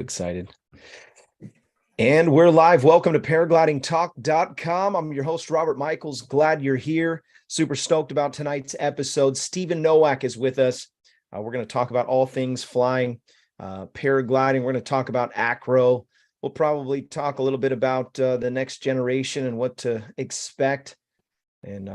excited. And we're live. Welcome to paraglidingtalk.com. I'm your host, Robert Michaels. Glad you're here. Super stoked about tonight's episode. Stephen Nowak is with us. We're going to talk about all things flying, paragliding. We're going to talk about Acro. We'll probably talk a little bit about the next generation and what to expect. And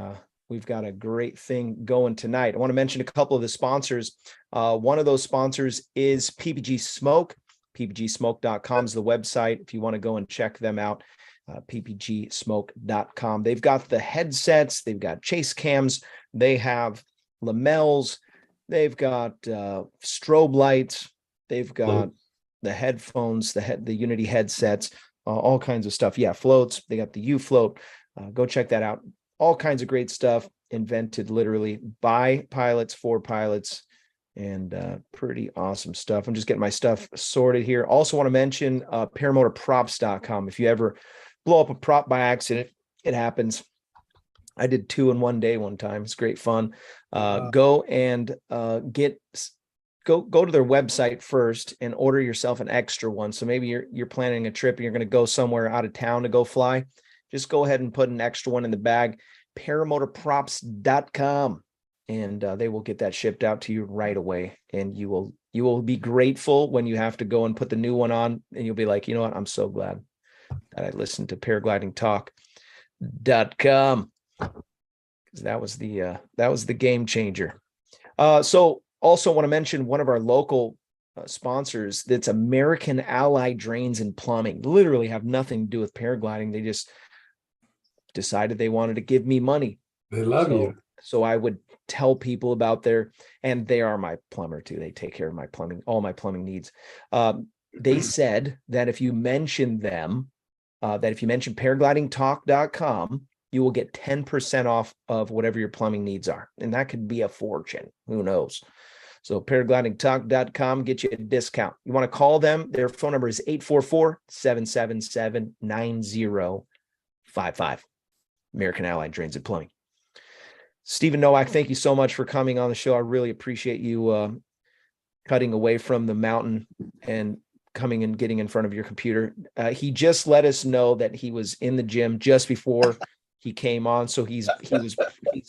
we've got a great thing going tonight. I want to mention a couple of the sponsors. One of those sponsors is PPG Smoke. ppgsmoke.com is the website if you want to go and check them out. ppgsmoke.com. They've got the headsets, they've got chase cams, they have lamels, they've got strobe lights, they've got the headphones, the Unity headsets, all kinds of stuff. Yeah, floats. They got the U float. Go check that out. All kinds of great stuff invented literally by pilots for pilots. And pretty awesome stuff. I'm just getting my stuff sorted here. Also want to mention paramotorprops.com. If you ever blow up a prop by accident, it happens. I did 2 in one day one time. It's great fun. Go and go to their website first and order yourself an extra one. So maybe you're planning a trip and you're going to go somewhere out of town to go fly. Just go ahead and put an extra one in the bag. Paramotorprops.com. And they will get that shipped out to you right away. And you will be grateful when you have to go and put the new one on. And you'll be like, you know what? I'm so glad that I listened to paraglidingtalk.com. Because that was the game changer. So also want to mention one of our local sponsors. That's American Allied Drains and Plumbing. Literally have nothing to do with paragliding. They just decided they wanted to give me money. They love you. So I would tell people about and they are my plumber too. They take care of my plumbing, all my plumbing needs. They said that if you mention them, that if you mention paraglidingtalk.com, you will get 10% off of whatever your plumbing needs are. And that could be a fortune. Who knows? So paraglidingtalk.com, get you a discount. You want to call them. Their phone number is 844-777-9055. American Allied Drains and Plumbing. Stephen Nowak, thank you so much for coming on the show. I really appreciate you cutting away from the mountain and coming and getting in front of your computer. He just let us know that he was in the gym just before he came on. So he's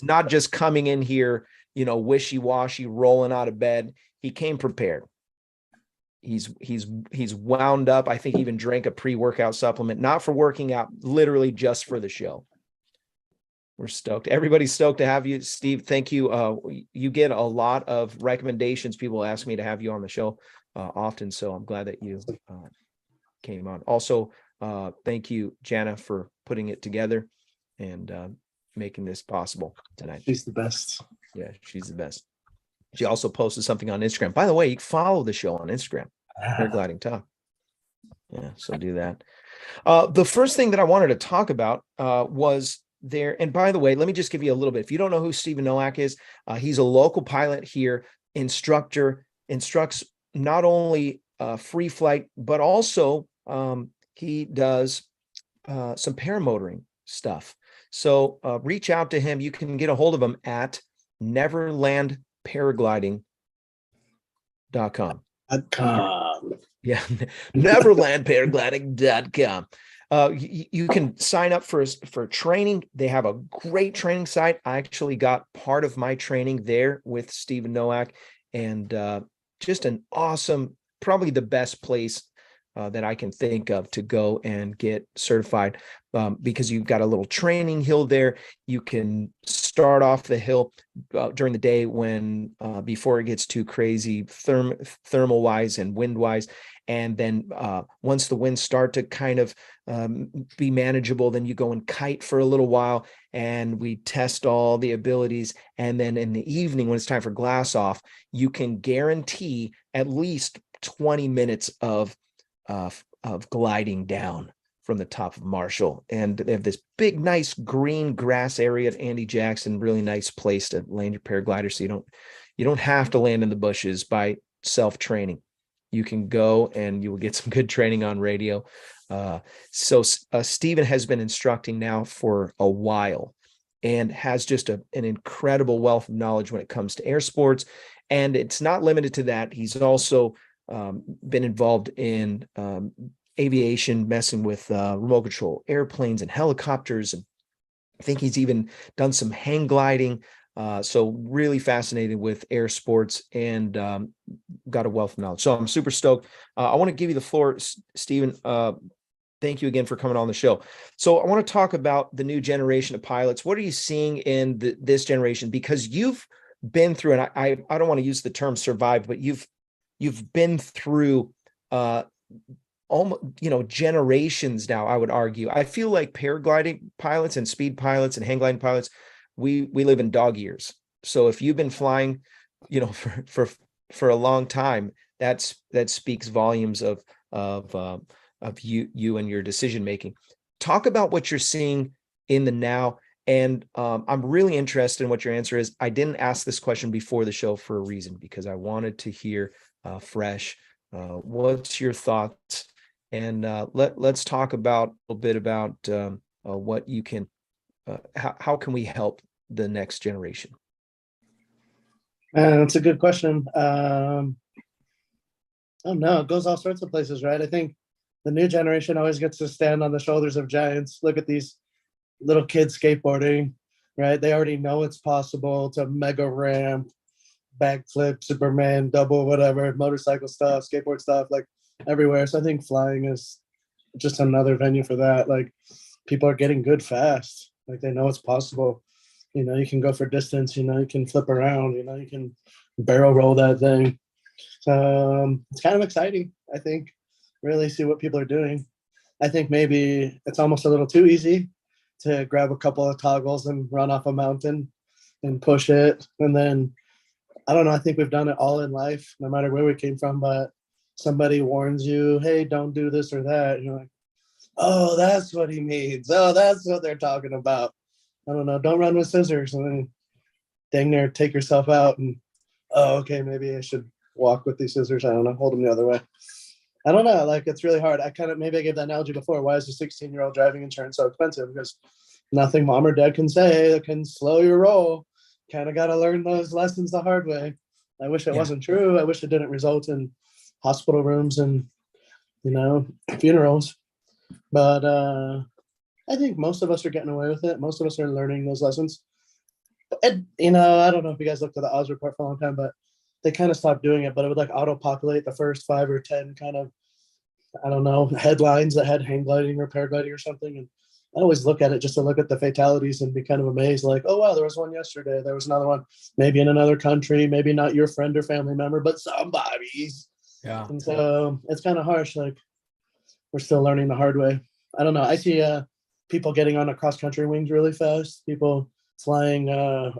not just coming in here, wishy-washy, rolling out of bed. He came prepared. He's wound up. I think he even drank a pre-workout supplement, not for working out, literally just for the show. We're stoked. Everybody's stoked to have you, Steve. Thank you. You get a lot of recommendations. People ask me to have you on the show often, so I'm glad that you came on. Also, thank you, Jana, for putting it together and making this possible tonight. She's the best. Yeah, she's the best. She also posted something on Instagram. By the way, you can follow the show on Instagram, Paragliding Talk. Yeah, so do that. The first thing that I wanted to talk about was there. And by the way, let me just give you a little bit. If you don't know who Stephen Nowak is, he's a local pilot here, instructor, instructs not only free flight, but also he does some paramotoring stuff. So reach out to him. You can get a hold of him at neverlandparagliding.com. Yeah, neverlandparagliding.com. You can sign up for training. They have a great training site. I actually got part of my training there with Stephen Nowak, and just an awesome, probably the best place that I can think of to go and get certified, because you've got a little training hill there. You can start off the hill during the day when before it gets too crazy thermal wise and wind wise. And then once the winds start to kind of be manageable, then you go and kite for a little while, and we test all the abilities. And then in the evening, when it's time for glass off, you can guarantee at least 20 minutes of gliding down from the top of Marshall. And they have this big, nice green grass area at Andy Jackson, really nice place to land your paraglider. So you don't have to land in the bushes by self-training. You can go and you will get some good training on radio. So Stephen has been instructing now for a while and has just an incredible wealth of knowledge when it comes to air sports. And it's not limited to that. He's also been involved in aviation, messing with remote control airplanes and helicopters. And I think he's even done some hang gliding. So really fascinated with air sports and got a wealth of knowledge. So I'm super stoked. I want to give you the floor, Stephen. Thank you again for coming on the show. So I want to talk about the new generation of pilots. What are you seeing in this generation? Because you've been through, and I don't want to use the term survive, but you've been through almost, generations now, I would argue. I feel like paragliding pilots and speed pilots and hang gliding pilots, we live in dog years. So if you've been flying, for a long time, that speaks volumes of you and your decision making. Talk about what you're seeing in the now. And I'm really interested in what your answer is. I didn't ask this question before the show for a reason, because I wanted to hear fresh. What's your thoughts? And let's talk about a little bit about what you can, how can we help the next generation? That's a good question. Oh no, it goes all sorts of places, right? I think the new generation always gets to stand on the shoulders of giants. Look at these little kids skateboarding, right? They already know it's possible to mega ramp, backflip, Superman, double, whatever, motorcycle stuff, skateboard stuff, like everywhere. So I think flying is just another venue for that. Like people are getting good fast. Like they know it's possible. You can go for distance, you can flip around, you can barrel roll that thing. So it's kind of exciting, I think, really see what people are doing. I think maybe it's almost a little too easy to grab a couple of toggles and run off a mountain and push it. And then, I don't know, I think we've done it all in life, no matter where we came from, but somebody warns you, hey, don't do this or that. And you're like, oh, that's what he means. Oh, that's what they're talking about. I don't know, don't run with scissors. And then dang near take yourself out and, oh, okay, maybe I should walk with these scissors. I don't know, hold them the other way. I don't know, like it's really hard. Maybe I gave that analogy before. Why is a 16-year-old driving insurance so expensive? Because nothing mom or dad can say that can slow your roll. Kind of got to learn those lessons the hard way. I wish it wasn't true. I wish it didn't result in hospital rooms and, funerals. But I think most of us are getting away with it. Most of us are learning those lessons. And, I don't know if you guys looked at the Oz report for a long time, but they kind of stopped doing it, but it would like auto-populate the first 5 or 10 kind of, I don't know, headlines that had hang gliding or paragliding or something. And I always look at it just to look at the fatalities and be kind of amazed, like, oh, wow, there was one yesterday. There was another one, maybe in another country, maybe not your friend or family member, but somebody's. Yeah. And so it's kind of harsh. Like we're still learning the hard way. I don't know. I see people getting on a cross-country wings really fast, people flying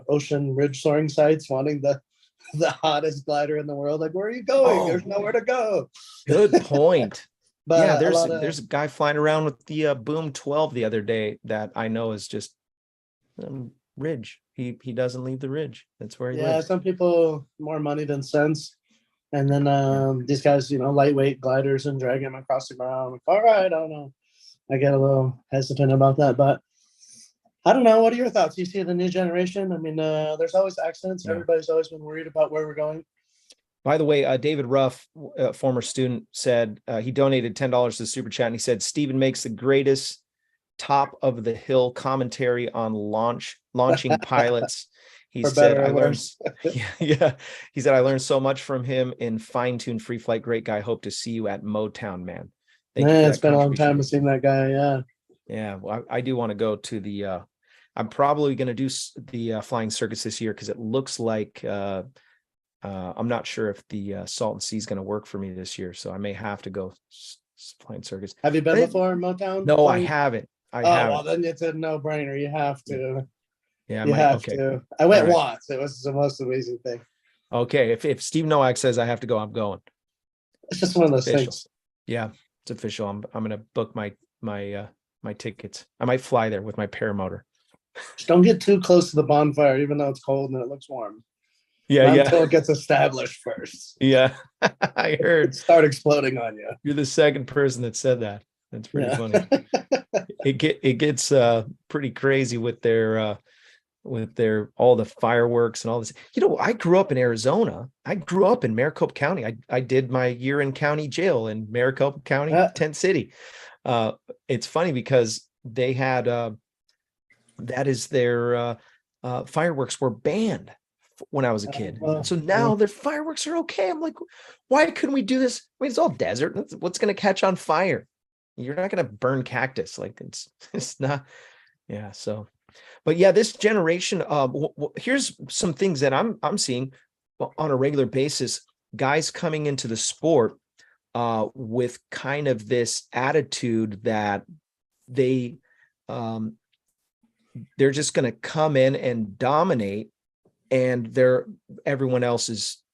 ocean ridge soaring sites, wanting the hottest glider in the world. Like, where are you going? There's nowhere to go. Good point. But yeah, there's a guy flying around with the Boom 12 the other day that I know is just ridge. He doesn't leave the ridge. That's where he lives. Some people more money than sense. And then these guys, lightweight gliders and drag them across the ground. Like, all right, I don't know. I get a little hesitant about that, but I don't know. What are your thoughts? You see the new generation? I mean, there's always accidents. Yeah. Everybody's always been worried about where we're going. By the way, David Ruff, former student, said he donated $10 to the Super Chat, and he said, Stephen makes the greatest top of the hill commentary on launching pilots. He said, I learned, yeah. He said, I learned so much from him in fine-tuned free flight. Great guy. Hope to see you at Motown, man. It's been a long time to see that guy. Yeah. Yeah. Well, I do want to go to the, I'm probably going to do the flying circus this year, because it looks like I'm not sure if the Salton Sea is going to work for me this year, so I may have to go flying circus. Have you been before, Motown? No, I haven't. Well, then it's a no-brainer. You have to. Yeah, you have to. I went once. It was the most amazing thing. Okay, if Steve Nowak says I have to go, I'm going. It's just one of those things. Yeah, it's official. I'm going to book my tickets. I might fly there with my paramotor. Just don't get too close to the bonfire, even though it's cold and it looks warm. Yeah, until it gets established first. Yeah, I heard. Start exploding on you. You're the second person that said that. That's pretty funny. It gets pretty crazy with their with their all the fireworks and all this. You know, I grew up in Arizona. I grew up in Maricopa County. I did my year in county jail in Maricopa County, Tent City. It's funny because they had that is their fireworks were banned when I was a kid. So now their fireworks are okay. I'm like, why couldn't we do this? I mean, it's all desert. What's going to catch on fire? You're not going to burn cactus. Like it's not. Yeah. So, but yeah, this generation. Here's some things that I'm seeing on a regular basis. Guys coming into the sport with kind of this attitude that they're just going to come in and dominate, and everyone else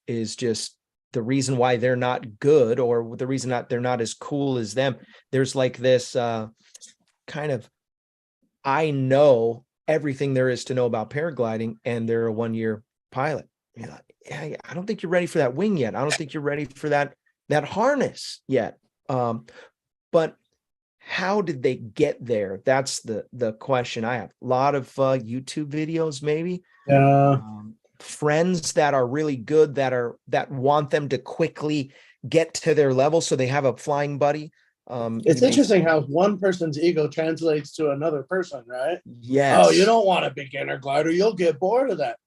is just the reason why they're not good, or the reason that they're not as cool as them. There's like this kind of, I know everything there is to know about paragliding, and they're a 1-year pilot. You're like, yeah, I don't think you're ready for that wing yet. I don't think you're ready for that harness yet. But how did they get there? That's the question I have. A lot of YouTube videos, maybe. Friends that are really good, that want them to quickly get to their level, so they have a flying buddy. It's interesting how one person's ego translates to another person, right? Yes. Oh, you don't want a beginner glider. You'll get bored of that.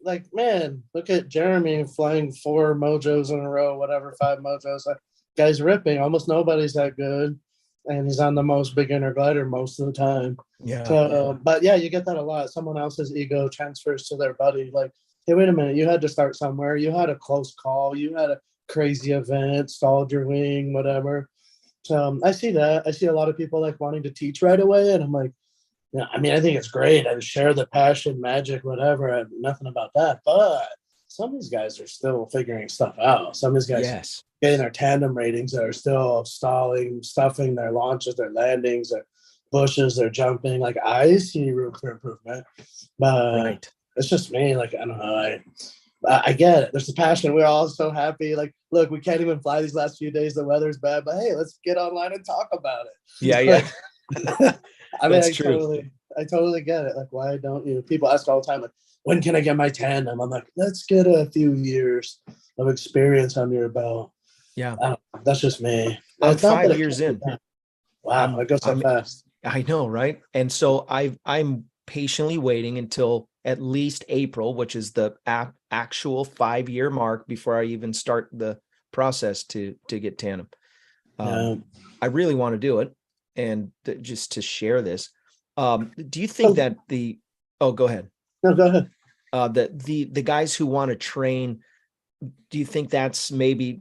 Like, man, look at Jeremy flying 4 mojos in a row, whatever, 5 mojos. That guy's ripping. Almost nobody's that good. And he's on the most beginner glider most of the time. Yeah. So, but yeah, you get that a lot. Someone else's ego transfers to their buddy. Like, hey, wait a minute. You had to start somewhere. You had a close call. You had a crazy event, stalled your wing, whatever. So I see that. I see a lot of people like wanting to teach right away. And I'm like, yeah, I mean, I think it's great. I share the passion, magic, whatever. I have nothing about that. But some of these guys are still figuring stuff out. Some of these guys getting their tandem ratings that are still stalling, stuffing their launches, their landings, their bushes, their jumping. Like, I see room for improvement. But it's just me. Like, I don't know. I get it. There's the passion. We're all so happy. Like, look, we can't even fly these last few days. The weather's bad, but hey, let's get online and talk about it. Yeah. I mean, I totally get it. Like, why don't you? People ask all the time, like, when can I get my tandem? I'm like, let's get a few years of experience on your belt. Yeah. That's just me. I'm 5 years in. Wow, it goes so fast. I know, right? And so I'm patiently waiting until at least April, which is the actual 5-year mark, before I even start the process to get tandem. I really want to do it, and just to share this. Do you think that go ahead. No, go ahead. The guys who want to train, do you think that's maybe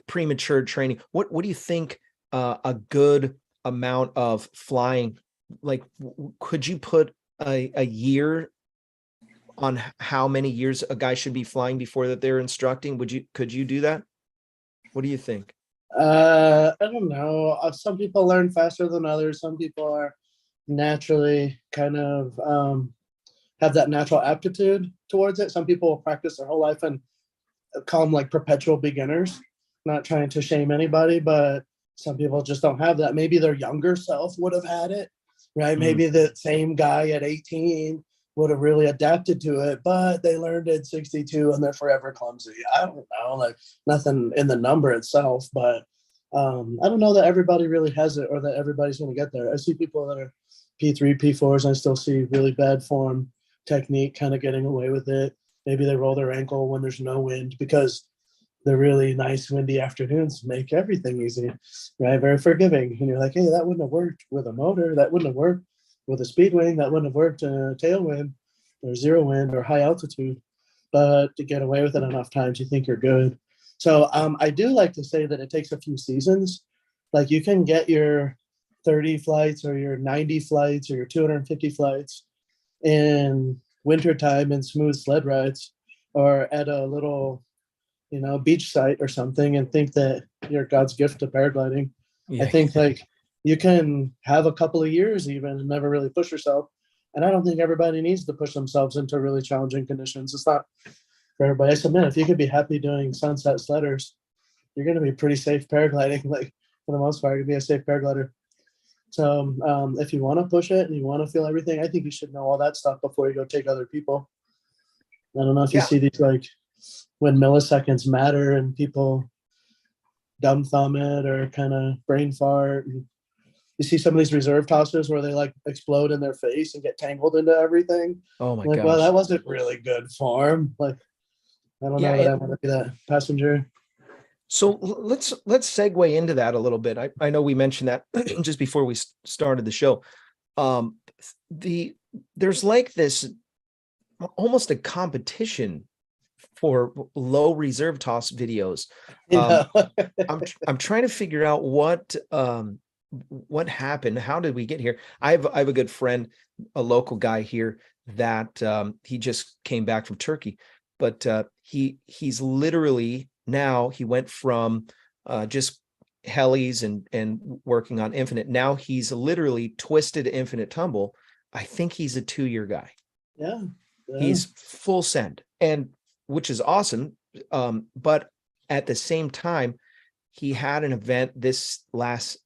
premature training? What do you think a good amount of flying, like, could you put a year on how many years a guy should be flying before that they're instructing? Could you do that? What do you think? I don't know. Some people learn faster than others. Some people are naturally kind of have that natural aptitude towards it. Some people will practice their whole life and call them like perpetual beginners. Not trying to shame anybody, but some people just don't have that. Maybe their younger self would have had it, right? Maybe the same guy at 18 would have really adapted to it, but they learned at 62 and they're forever clumsy. I don't know, like, nothing in the number itself, but I don't know that everybody really has it, or that everybody's going to get there. I see people that are P3, P4s, and I still see really bad form technique kind of getting away with it. Maybe they roll their ankle when there's no wind, because the really nice windy afternoons make everything easy, right? Very forgiving. And you're like, hey, that wouldn't have worked with a motor. That wouldn't have worked with a speed wing. That wouldn't have worked tailwind or zero wind or high altitude. But to get away with it enough times, you think you're good. So I do like to say that it takes a few seasons. Like, you can get your 30 flights or your 90 flights or your 250 flights in wintertime in smooth sled rides, or at a little, beach site or something, and think that you're God's gift to paragliding. I think, like, you can have a couple of years even and never really push yourself. And I don't think everybody needs to push themselves into really challenging conditions. It's not for everybody. I submit, if you could be happy doing sunset sledders, you're going to be pretty safe paragliding. Like, for the most part, you'd be a safe paraglider. So if you want to push it and you want to feel everything, I think you should know all that stuff before you go take other people. I don't know if you Yeah. see these like when milliseconds matter and people dumb thumb it or kind of brain fart. And you see some of these reserve tossers where they like explode in their face and get tangled into everything. Oh my Like, well, that gosh. wasn't really good form. Like, I don't Yeah. know that I want to be that passenger. So let's segue into that a little bit. I know we mentioned that just before we started the show. Um, there's like this almost a competition for low reserve toss videos. You know? I'm trying to figure out what happened. How did we get here? I have a good friend, a local guy here that he just came back from Turkey, but he's literally now he went from just helis and working on infinite. Now he's literally twisted infinite tumble. I think he's a 2-year guy. Yeah. He's full send, and which is awesome. But at the same time, he had an event this last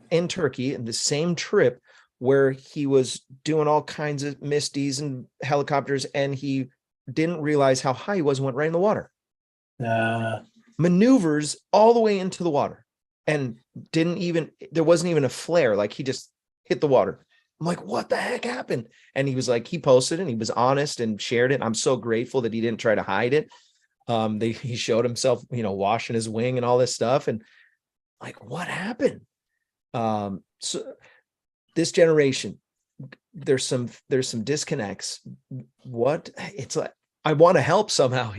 in Turkey in the same trip where he was doing all kinds of misties and helicopters, and he didn't realize how high he was and went right in the water. Maneuvers all the way into the water and there wasn't even a flare. Like he just hit the water. I'm like, what the heck happened? And he was like, he posted and he was honest and shared it. I'm so grateful that he didn't try to hide it. He showed himself, washing his wing and all this stuff. And like, what happened? So this generation, there's some disconnects. It's like, I want to help somehow,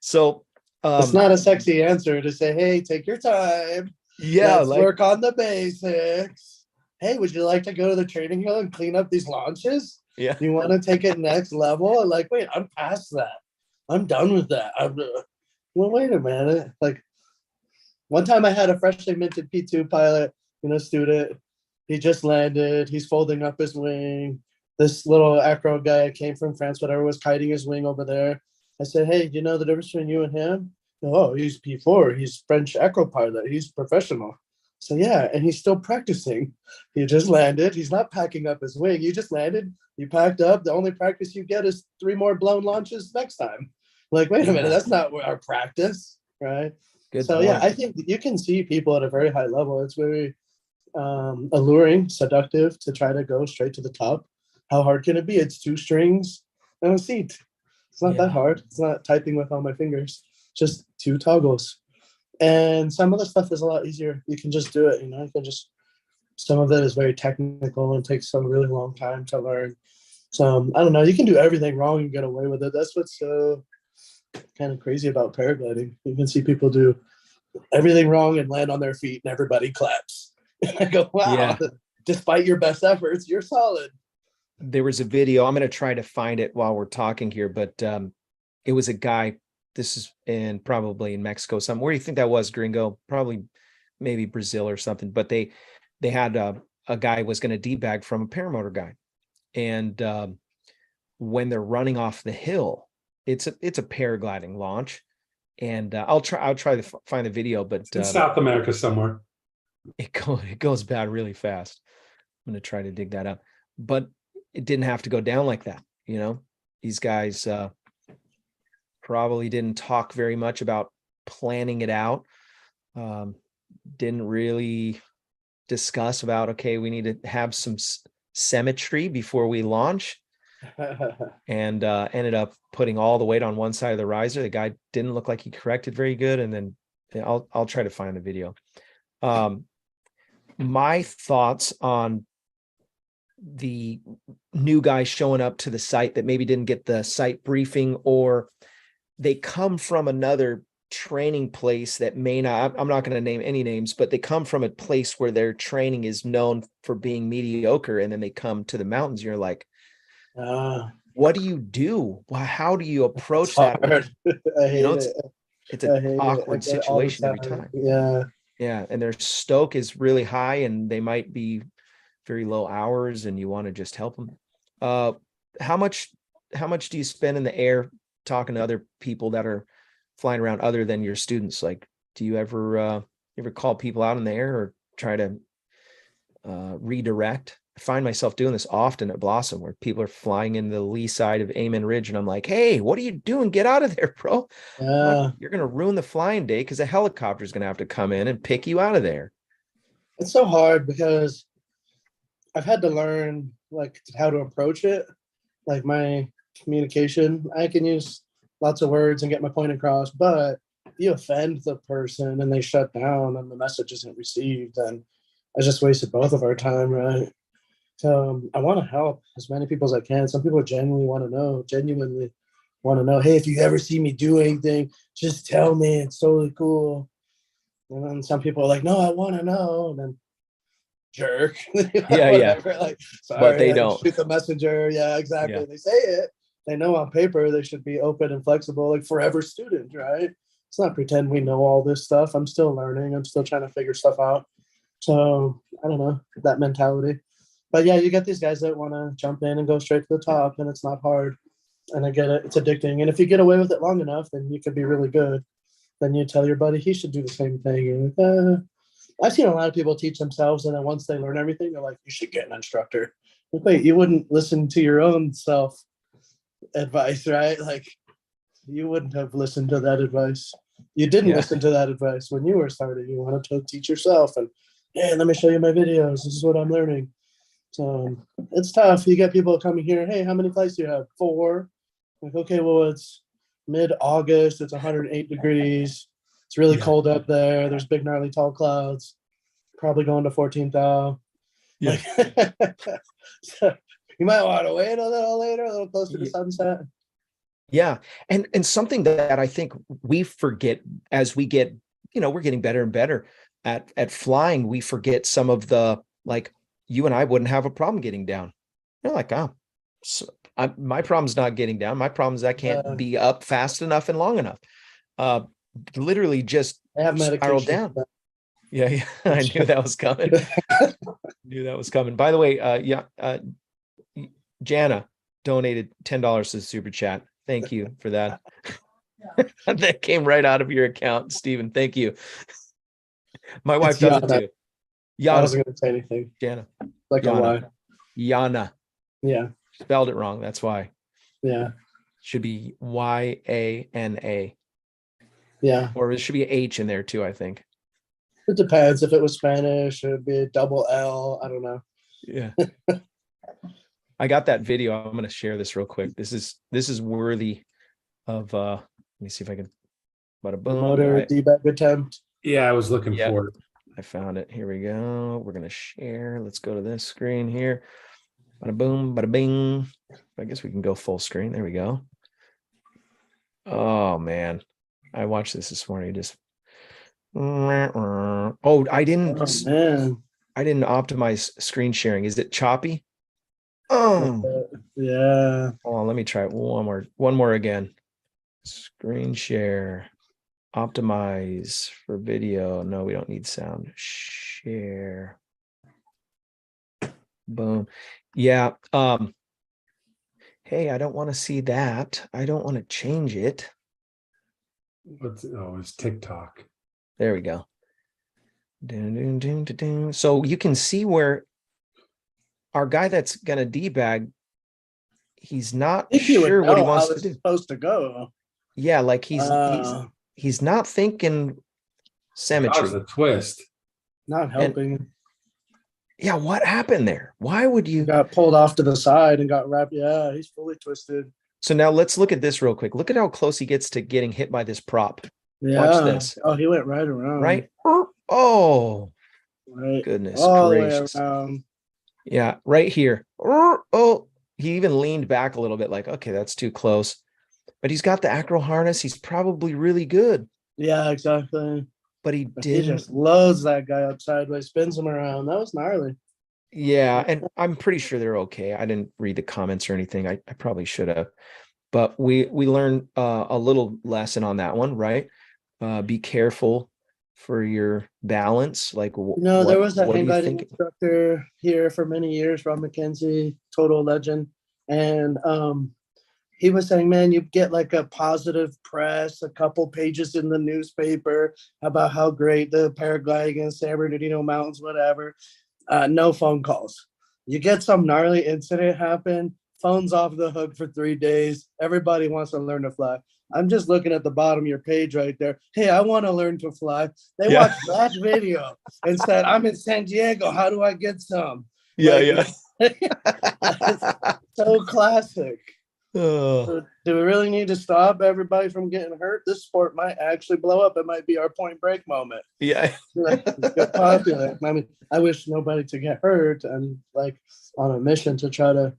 So it's not a sexy answer to say, hey, take your time. Yeah, let's work on the basics. Hey, would you like to go to the training hill and clean up these launches? Yeah. You want to take it next level? Like, wait, I'm past that. I'm done with that. Well, wait a minute. Like, one time I had a freshly minted P2 pilot, student. He just landed. He's folding up his wing. This little Acro guy came from France, whatever, was kiting his wing over there. I said, hey, do you know the difference between you and him? Oh, he's P4. He's French Acro pilot. He's professional. So yeah, and he's still practicing. He just landed. He's not packing up his wing. You just landed. You packed up. The only practice you get is 3 more blown launches next time. Like, wait a minute, that's not our practice, right? Good so point. Yeah, I think you can see people at a very high level. It's very alluring, seductive to try to go straight to the top. How hard can it be? It's 2 strings and a seat. It's not that hard. It's not typing with all my fingers. Just 2 toggles. And some of the stuff is a lot easier. You can just do it, you can just, some of it is very technical and takes some really long time to learn. So I don't know, you can do everything wrong and get away with it. That's what's so kind of crazy about paragliding. You can see people do everything wrong and land on their feet and everybody claps. I go, wow, despite your best efforts, you're solid. There was a video, I'm going to try to find it while we're talking here, but it was a guy, this is probably in Mexico, somewhere. Where do you think that was, Gringo? Probably maybe Brazil or something, but they had a guy was going to debag from a paramotor guy. And when they're running off the hill, it's a paragliding launch. And I'll try to find the video, but in South America somewhere. It goes bad really fast. I'm going to try to dig that up, but it didn't have to go down like that. These guys probably didn't talk very much about planning it out. Didn't really discuss about, okay, we need to have some symmetry before we launch. And ended up putting all the weight on one side of the riser. The guy didn't look like he corrected very good. And then I'll try to find the video. My thoughts on the new guys showing up to the site that maybe didn't get the site briefing, or they come from another training place that may not, I'm not going to name any names, but they come from a place where their training is known for being mediocre. And then they come to the mountains. You're like, what do you do? How do you approach that? I hate it. It's an awkward situation every time. Yeah. And their stoke is really high and they might be very low hours and you want to just help them. How much do you spend in the air talking to other people that are flying around other than your students? Like, do you ever call people out in the air or try to redirect. I find myself doing this often at Blossom, where people are flying into the lee side of Amen Ridge, and I'm like, hey, what are you doing? Get out of there, bro. Yeah, You're going to ruin the flying day because a helicopter is going to have to come in and pick you out of there. it's so hard because I've had to learn like how to approach it. Like my communication, I can use lots of words and get my point across, but if you offend the person and they shut down and the message isn't received, then I just wasted both of our time, right? So I want to help as many people as I can. Some people genuinely want to know, hey, if you ever see me do anything, just tell me. It's totally cool. And then some people are like, no, I want to know. And then jerk. Yeah, yeah. Whatever. Like, But sorry, they I don't. shoot the messenger. Yeah, exactly. Yeah. They say it. They know on paper they should be open and flexible, like forever student, right? Let's not pretend we know all this stuff. I'm still learning. I'm still trying to figure stuff out. So I don't know that mentality. But yeah, you get these guys that want to jump in and go straight to the top, and it's not hard. And I get it; it's addicting. And if you get away with it long enough, then you could be really good. Then you tell your buddy he should do the same thing. And I've seen a lot of people teach themselves, and then once they learn everything, they're like, "You should get an instructor." Like, wait, you wouldn't listen to your own self advice, right? Like, you wouldn't have listened to that advice. You didn't Yeah. listen to that advice when you were starting. You wanted to teach yourself, and hey, let me show you my videos. This is what I'm learning. So it's tough. You get people coming here. Hey, how many flights do you have? 4. Like, okay, well, it's mid-August. It's 108 degrees. It's really Yeah. cold up there. There's big, gnarly, tall clouds. Probably going to 14th thou. Yeah. Like, so you might want to wait a little later, a little closer to Yeah. sunset. Yeah. And something that I think we forget as we get, we're getting better and better at flying, we forget some of the, like, you and I wouldn't have a problem getting down. You're like, oh, so my problem's not getting down. My problem is I can't be up fast enough and long enough. Literally just I have spiral medication. down. Yeah, yeah. I knew that was coming. Knew that was coming. By the way, Jana donated $10 to the super chat. Thank you for that. That came right out of your account, Stephen. Thank you. My wife does it too. I Yana. wasn't going to say anything. Jana. Like a Yana. Y. Yana. Yeah. Spelled it wrong. That's why. Yeah. Should be Yana. Yeah. Or it should be an H in there too, I think. It depends. If it was Spanish, it would be a double L. I don't know. Yeah. I got that video. I'm going to share this real quick. This is worthy of let me see if I can. Bada boom. Motor debug attempt. Yeah, I was looking for it. I found it. Here we go. We're going to share. Let's go to this screen here. Bada boom, bada bing. I guess we can go full screen. There we go. Oh man. I watched this morning. I didn't optimize screen sharing. Is it choppy? Oh yeah. Hold on, let me try it one more again. Screen share. Optimize for video. No, we don't need sound. Share. Boom. Yeah. Hey, I don't want to see that. I don't want to change it. It's TikTok. There we go. So you can see where our guy that's gonna debag, he's not sure what he wants to do. Supposed to go. Yeah, like he's not thinking symmetry. That was a twist. Not helping. Yeah, what happened there? Why would you? He got pulled off to the side and got wrapped. Yeah, he's fully twisted. So now let's look at this real quick. Look at how close he gets to getting hit by this prop. Yeah. Watch this. Oh, he went right around. Right? Oh, right. Goodness all gracious. The way around. Yeah, right here. Oh, he even leaned back a little bit like, okay, that's too close. But he's got the Acro harness. He's probably really good. Yeah, exactly. But he didn't. He just loads that guy up sideways, spins him around. That was gnarly. Yeah, and I'm pretty sure they're okay. I didn't read the comments or anything. I probably should have. But we learned a little lesson on that one, right? Be careful for your balance. Like, there was a hang gliding instructor here for many years, Rob McKenzie, total legend. And he was saying, man, you get like a positive press, a couple pages in the newspaper about how great the paragliding in San Bernardino Mountains, whatever. No phone calls. You get some gnarly incident happen, phone's off the hook for 3 days. Everybody wants to learn to fly. I'm just looking at the bottom of your page right there. Hey, I want to learn to fly. They Yeah. watch that video instead. I'm in San Diego. How do I get some? Yeah, Like, yeah. so classic. Oh, Do we really need to stop everybody from getting hurt? This sport might actually blow up. It might be our point break moment. yeah. Like, get popular. I mean, I wish nobody to get hurt, and like on a mission to try to,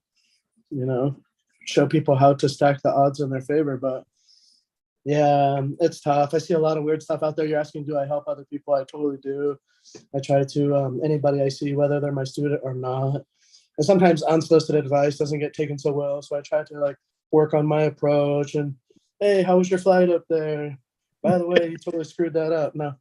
show people how to stack the odds in their favor. But yeah, it's tough. I see a lot of weird stuff out there. You're asking, do I help other people? I totally do. I try to, anybody I see, whether they're my student or not. And sometimes unsolicited advice doesn't get taken so well. So I try to like work on my approach and, hey, how was your flight up there? By the way, you totally screwed that up. No.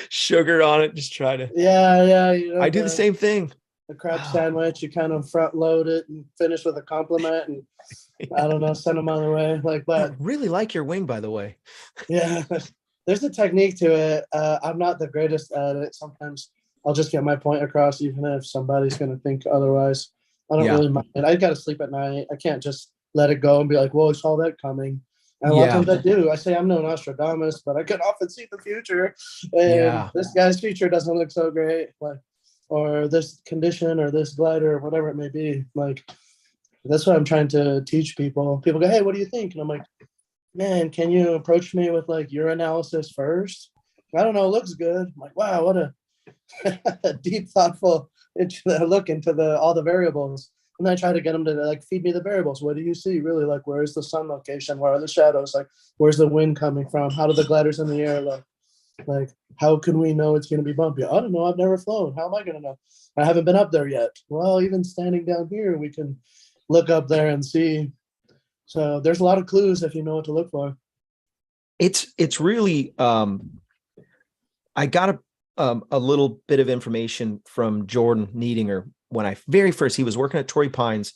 Sugar on it. Just try to. Yeah. I do the same thing. The crab sandwich, you kind of front load it and finish with a compliment and I don't know, send them on their way. Like, but I really like your wing, by the way. yeah, there's a technique to it. I'm not the greatest at it. Sometimes I'll just get my point across, even if somebody's going to think otherwise. I don't really mind. I got to sleep at night. I can't just let it go and be like, well, I saw that coming. And a lot of times I do. I say I'm no Nostradamus, but I can often see the future. And this guy's future doesn't look so great. Like, or this condition or this glider or whatever it may be. Like, that's what I'm trying to teach people. People go, hey, what do you think? And I'm like, man, can you approach me with like your analysis first? I don't know, it looks good. I'm like, wow, what a deep, thoughtful look into all the variables. And then I try to get them to like feed me the variables. What do you see? Really, like, where's the sun location? Where are the shadows? Like, where's the wind coming from? How do the gliders in the air look? Like, how can we know it's going to be bumpy? I don't know. I've never flown. How am I going to know? I haven't been up there yet. Well, even standing down here, we can look up there and see. So there's a lot of clues if you know what to look for. It's really I got a little bit of information from Jordan Needinger when he was working at Torrey Pines,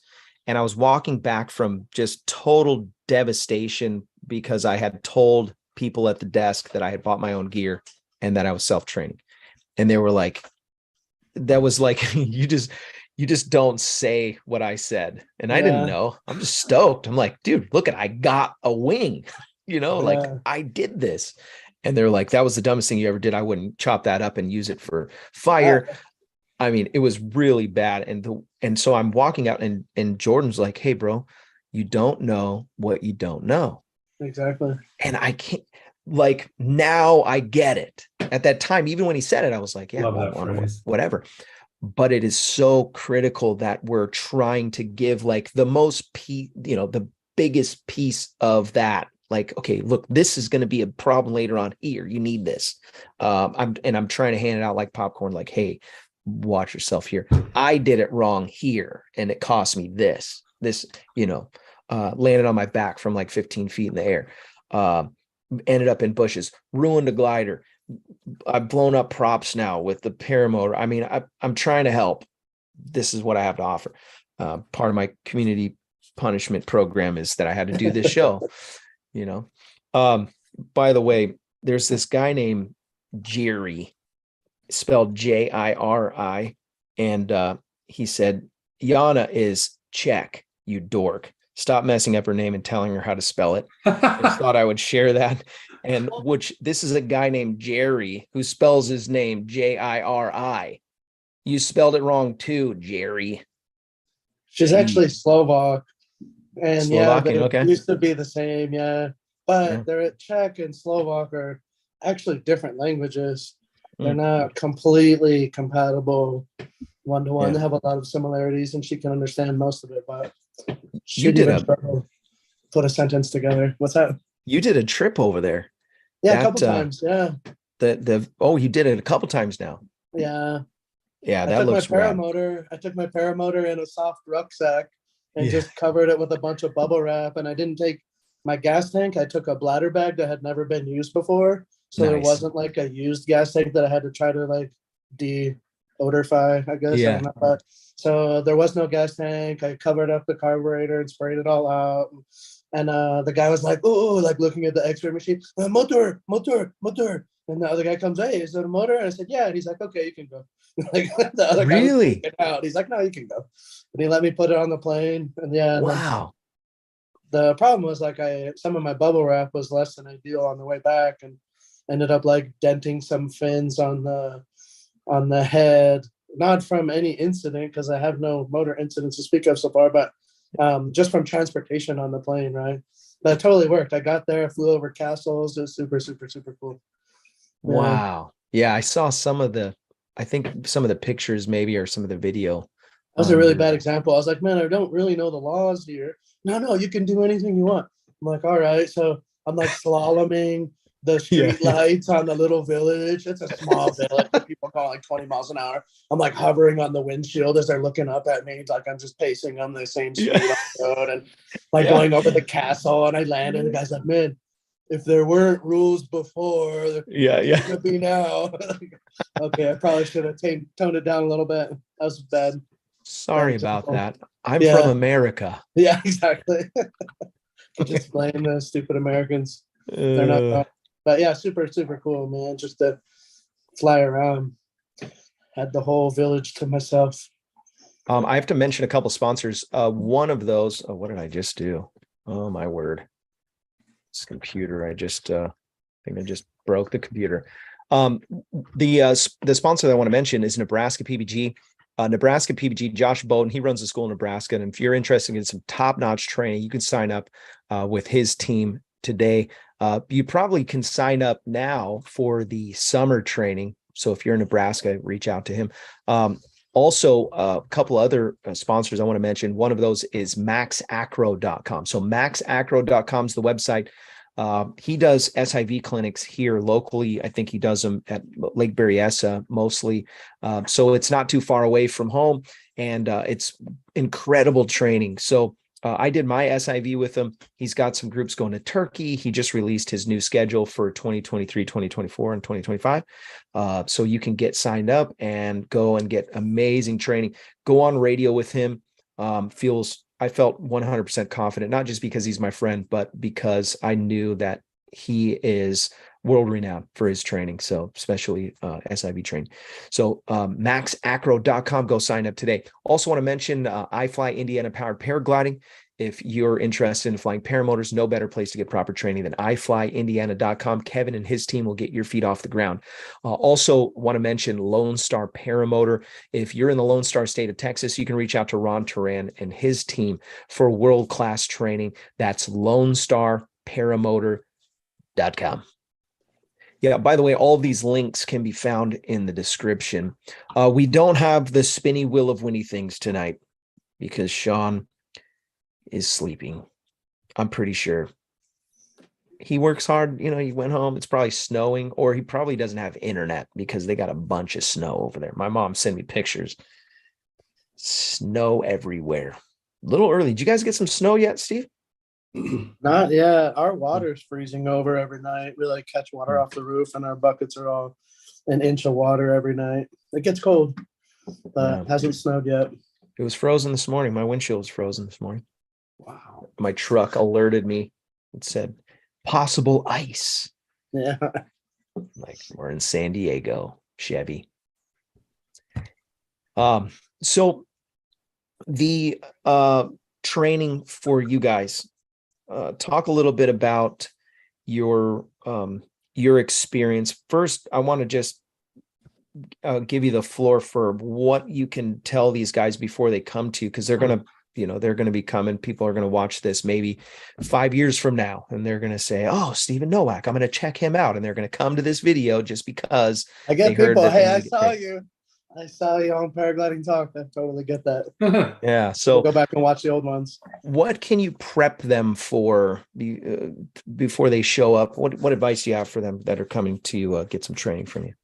and I was walking back from just total devastation because I had told people at the desk that I had bought my own gear and that I was self-training. And they were like, that was like, you just don't say what I said. And I didn't know. I'm just stoked. I'm like, dude, look I got a wing, like I did this. And they're like, that was the dumbest thing you ever did. I wouldn't chop that up and use it for fire. I mean, it was really bad. And so I'm walking out and Jordan's like, hey bro, you don't know what you don't know. Exactly. And I can't, like, now I get it. At that time, even when he said it, I was like, yeah, whatever. But it is so critical that we're trying to give like the most the biggest piece of that. Like, okay, look, this is going to be a problem later on here. You need this. I'm trying to hand it out like popcorn, like, hey, watch yourself here. I did it wrong here. And it cost me this, landed on my back from like 15 feet in the air. Ended up in bushes, ruined a glider. I've blown up props now with the paramotor. I mean, I'm trying to help. This is what I have to offer. Part of my community punishment program is that I had to do this show, By the way, there's this guy named Jerry, spelled Jiri. And he said, Yana is Czech, you dork. Stop messing up her name and telling her how to spell it. I just thought I would share that. And this is a guy named Jerry who spells his name Jiri. You spelled it wrong too, Jerry. She's actually Slovak. And Slovakian, they used to be the same, But they're Czech and Slovak are actually different languages. They're not completely compatible one-to-one. They have a lot of similarities, and she can understand most of it, but she didn't put a sentence together. What's that? You did a trip over there. Yeah, a couple times. Yeah. You did it a couple times now. Yeah. Yeah, that looks rad. I took my paramotor in a soft rucksack and just covered it with a bunch of bubble wrap. And I didn't take my gas tank. I took a bladder bag that had never been used before. So there wasn't like a used gas tank that I had to try to like deodorify, I guess. Yeah. So there was no gas tank. I covered up the carburetor and sprayed it all out. And the guy was like, oh, like looking at the X-ray machine, motor. And the other guy comes, hey, is it a motor? And I said, yeah. And he's like, okay, you can go. Like the other guy was Really? freaking out. He's like, no, you can go. And he let me put it on the plane. And yeah, and then Wow. the problem was like some of my bubble wrap was less than ideal on the way back, and ended up like denting some fins on the head. Not from any incident, because I have no motor incidents to speak of so far, but just from transportation on the plane, right? But it totally worked. I got there, flew over castles. It was super, super, super cool. Yeah. Wow. Yeah, I saw I think some of the pictures maybe, or some of the video. That was a really bad example. I was like, man, I don't really know the laws here. No, you can do anything you want. I'm like, all right. So I'm like slaloming the street lights on the little village. It's a small village. People go like 20 miles an hour. I'm like hovering on the windshield as they're looking up at me. It's like I'm just pacing on the same speed on the road, and like going over the castle. And I landed. And the guy's like, man, if there weren't rules before, there could be now. Okay, I probably should have toned it down a little bit. That was bad. Sorry about that. I'm from America. Yeah, exactly. Just blame the stupid Americans. They're not. But yeah, super, super cool, man. Just to fly around. Had the whole village to myself. I have to mention a couple sponsors. One of those, what did I just do? Oh my word. This computer, I think I just broke the computer. The sponsor that I want to mention is Nebraska PBG. Nebraska PBG, Josh Bowden, he runs a school in Nebraska. And if you're interested in some top-notch training, you can sign up with his team today. You probably can sign up now for the summer training. So if you're in Nebraska, reach out to him. Also, a couple other sponsors I want to mention. One of those is maxacro.com. So maxacro.com is the website. He does SIV clinics here locally. I think he does them at Lake Berryessa mostly. So it's not too far away from home, and it's incredible training. So I did my SIV with him. He's got some groups going to Turkey. He just released his new schedule for 2023, 2024, and 2025. So you can get signed up and go and get amazing training. Go on radio with him. I felt 100% confident, not just because he's my friend, but because I knew that he is world renowned for his training. So especially SIV training. So maxacro.com, go sign up today. Also want to mention iFly Indiana powered paragliding. If you're interested in flying paramotors, no better place to get proper training than iflyindiana.com. Kevin and his team will get your feet off the ground. Also want to mention Lone Star Paramotor. If you're in the Lone Star state of Texas, you can reach out to Ron Turan and his team for world-class training. That's lonestarparamotor.com. Yeah, by the way, all of these links can be found in the description. We don't have the spinny wheel of Winnie things tonight because Sean is sleeping. I'm pretty sure. He works hard. He went home. It's probably snowing, or he probably doesn't have internet because they got a bunch of snow over there. My mom sent me pictures. Snow everywhere. A little early. Did you guys get some snow yet, Steve? Not yet. Our water's freezing over every night. We like catch water off the roof, and our buckets are all an inch of water every night. It gets cold, but it hasn't snowed yet. It was frozen this morning. My windshield was frozen this morning. Wow. My truck alerted me. It said possible ice. Yeah. Like we're in San Diego, Chevy. So the training for you guys, talk a little bit about your experience. First, I want to just give you the floor for what you can tell these guys before they come to you, because they're going to be coming. People are going to watch this maybe 5 years from now, and they're going to say, "Oh, Stephen Nowak, I'm going to check him out," and they're going to come to this video just because I get people. Hey, I saw you on Paragliding Talk. I totally get that. Yeah. So we'll go back and watch the old ones. What can you prep them for before they show up? What advice do you have for them that are coming to get some training from you?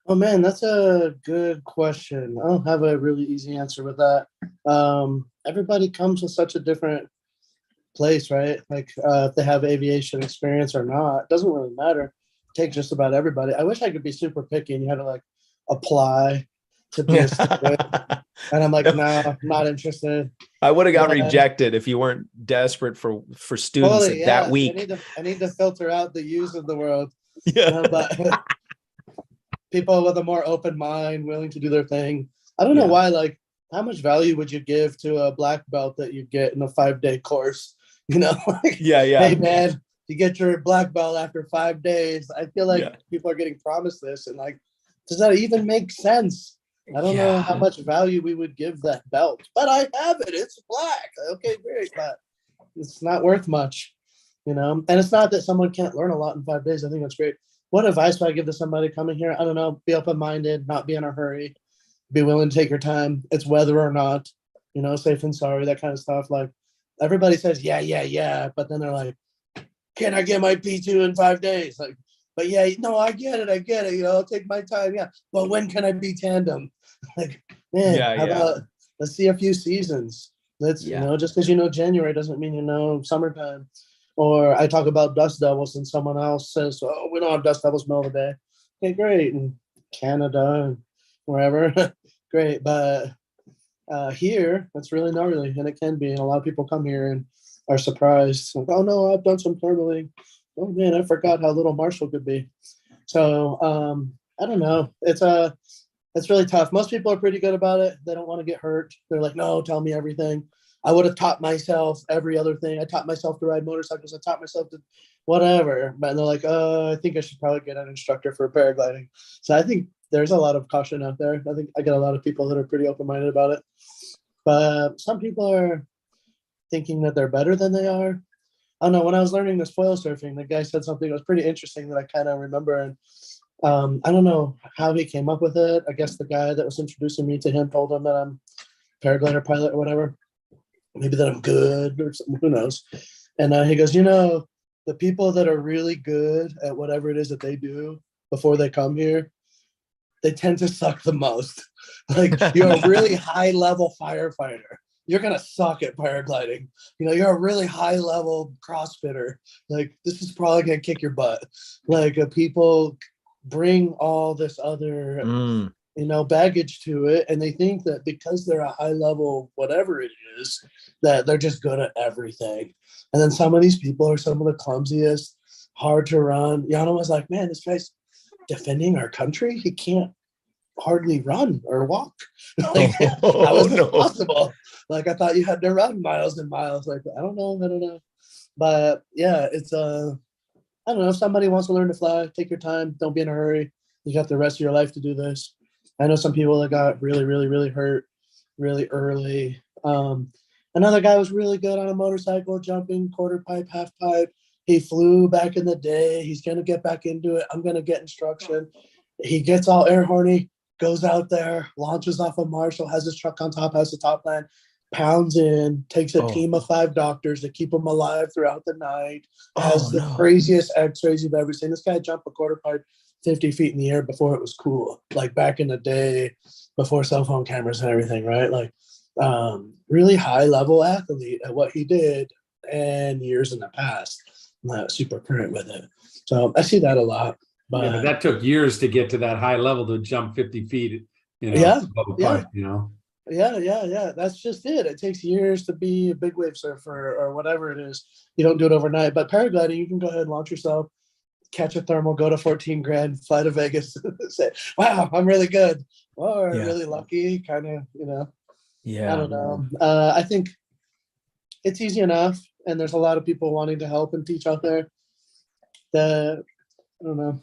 Oh man, that's a good question. I don't have a really easy answer with that. Everybody comes with such a different place, right? Like if they have aviation experience or not, it doesn't really matter. Take just about everybody. I wish I could be super picky and you had to like apply to be a student. And I'm like, no, I'm not interested. I would have got rejected if you weren't desperate for students that week. I need to filter out the use of the world. Yeah. But people with a more open mind, willing to do their thing. I don't know Yeah. why, like, how much value would you give to a black belt that you get in a 5-day course? You know, like, Yeah, hey yeah, man, you get your black belt after 5 days. I feel like yeah, people are getting promised this, and like, does that even make sense? I don't know how yeah, much value we would give that belt, but I have it. It's black. Okay, great, but it's not worth much, you know. And it's not that someone can't learn a lot in 5 days. I think that's great. What advice would I give to somebody coming here? I don't know. Be open-minded, not be in a hurry, be willing to take your time. It's whether or not, you know, safe and sorry, that kind of stuff. Like everybody says, yeah, yeah, yeah, but then they're like, can I get my P2 in 5 days? Like, but yeah, no, I get it. You know, I'll take my time. Yeah, but when can I be tandem? Like, man, yeah, how yeah, about let's see a few seasons. Let's, you yeah. know, just because you know January doesn't mean you know summertime. Or I talk about dust devils and someone else says, oh, we don't have dust devils middle of the day. Okay, great. In Canada and wherever, great. But here, that's really gnarly, and it can be. And a lot of people come here and are surprised. Like, oh no, I've done some thermaling. Oh man, I forgot how little Marshall could be. So I don't know. It's really tough. Most people are pretty good about it. They don't want to get hurt. They're like, no, tell me everything. I would have taught myself every other thing. I taught myself to ride motorcycles. I taught myself to whatever. But they're like, I think I should probably get an instructor for paragliding. So I think there's a lot of caution out there. I think I get a lot of people that are pretty open-minded about it. But some people are thinking that they're better than they are. I don't know. When I was learning this foil surfing, the guy said something that was pretty interesting that I kind of remember. And I don't know how he came up with it. I guess the guy that was introducing me to him told him that I'm a paraglider pilot or whatever. Maybe that I'm good or something. Who knows? And he goes, you know, the people that are really good at whatever it is that they do before they come here, they tend to suck the most. Like you're a really high level firefighter. You're going to suck at paragliding. You know, you're a really high level CrossFitter. Like this is probably going to kick your butt. Like people bring all this other, Mm. you know, baggage to it. And they think that because they're a high level, whatever it is, that they're just good at everything. And then some of these people are some of the clumsiest, hard to run. Yana was like, man, this guy's defending our country. He can't hardly run or walk. Like, how is this possible? Like, I thought you had to run miles and miles. Like, I don't know. But yeah, it's I don't know. If somebody wants to learn to fly, take your time. Don't be in a hurry. You got the rest of your life to do this. I know some people that got really, really, really hurt really early. Another guy was really good on a motorcycle, jumping, quarter pipe, half pipe. He flew back in the day. He's going to get back into it. I'm going to get instruction. He gets all air horny, goes out there, launches off of Marshall, has his truck on top, has the top land, pounds in, takes a team of 5 doctors to keep him alive throughout the night, has the craziest x-rays you've ever seen. This guy jumped a quarter pipe 50 feet in the air before it was cool, like back in the day before cell phone cameras and everything, right? Like really high level athlete at what he did and years in the past. I'm not super current with it. So I see that a lot. But, yeah, but that took years to get to that high level to jump 50 feet, you know, yeah, above a yeah. pipe, you know. Yeah. That's just it. It takes years to be a big wave surfer or whatever it is. You don't do it overnight. But paragliding, you can go ahead and launch yourself, catch a thermal, go to 14 grand, fly to Vegas, say, wow, I'm really good. Or really lucky, kind of, you know. Yeah. I don't know. I think it's easy enough. And there's a lot of people wanting to help and teach out there. I don't know.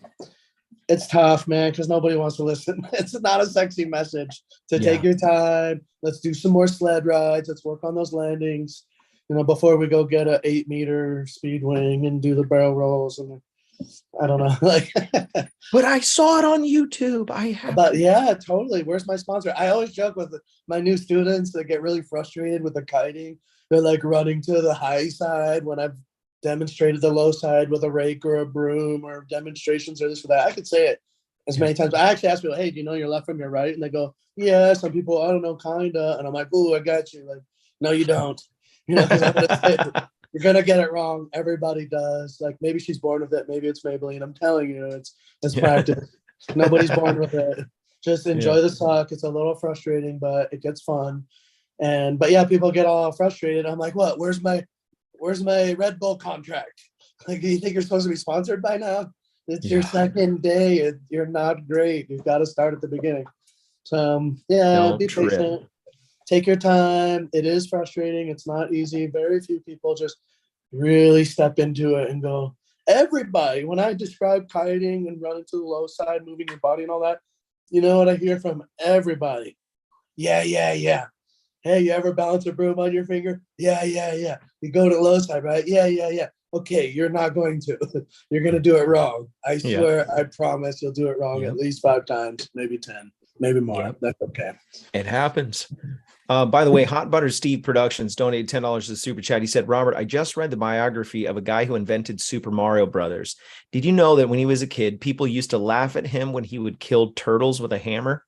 It's tough, man, because nobody wants to listen. It's not a sexy message to take your time. Let's do some more sled rides. Let's work on those landings, you know, before we go get a 8-meter speed wing and do the barrel rolls. And I don't know, like, but I saw it on YouTube. But yeah, totally. Where's my sponsor? I always joke with my new students that get really frustrated with the kiting. They're like running to the high side when I've demonstrated the low side with a rake or a broom or demonstrations or this or that. I could say it as many times. I actually ask people, hey, do you know your left from your right? And they go, yeah. Some people, I don't know, kinda. And I'm like, ooh, I got you. Like, no, you don't. You know, because I'm gonna say, you're gonna get it wrong. Everybody does. Like maybe she's born with it. Maybe it's Maybelline. I'm telling you, it's practice. Nobody's born with it. Just enjoy the suck. It's a little frustrating, but it gets fun. But yeah, people get all frustrated. I'm like, what? Where's my Red Bull contract? Like, do you think you're supposed to be sponsored by now? It's your second day. You're not great. You've got to start at the beginning. So yeah, Don't be trip. patient. Take your time. It is frustrating. It's not easy. Very few people just really step into it and go. Everybody, when I describe kiting and running to the low side, moving your body and all that, you know what I hear from everybody? Yeah, yeah, yeah. Hey, you ever balance a broom on your finger? Yeah, yeah, yeah. You go to the low side, right? Yeah, yeah, yeah. Okay, you're not going to. You're going to do it wrong. I swear, I promise you'll do it wrong at least 5 times, maybe 10, maybe more. That's okay. It happens. By the way, Hot Butter Steve Productions donated $10 to the super chat. He said, Robert, I just read the biography of a guy who invented Super Mario Brothers. Did you know that when he was a kid, people used to laugh at him when he would kill turtles with a hammer?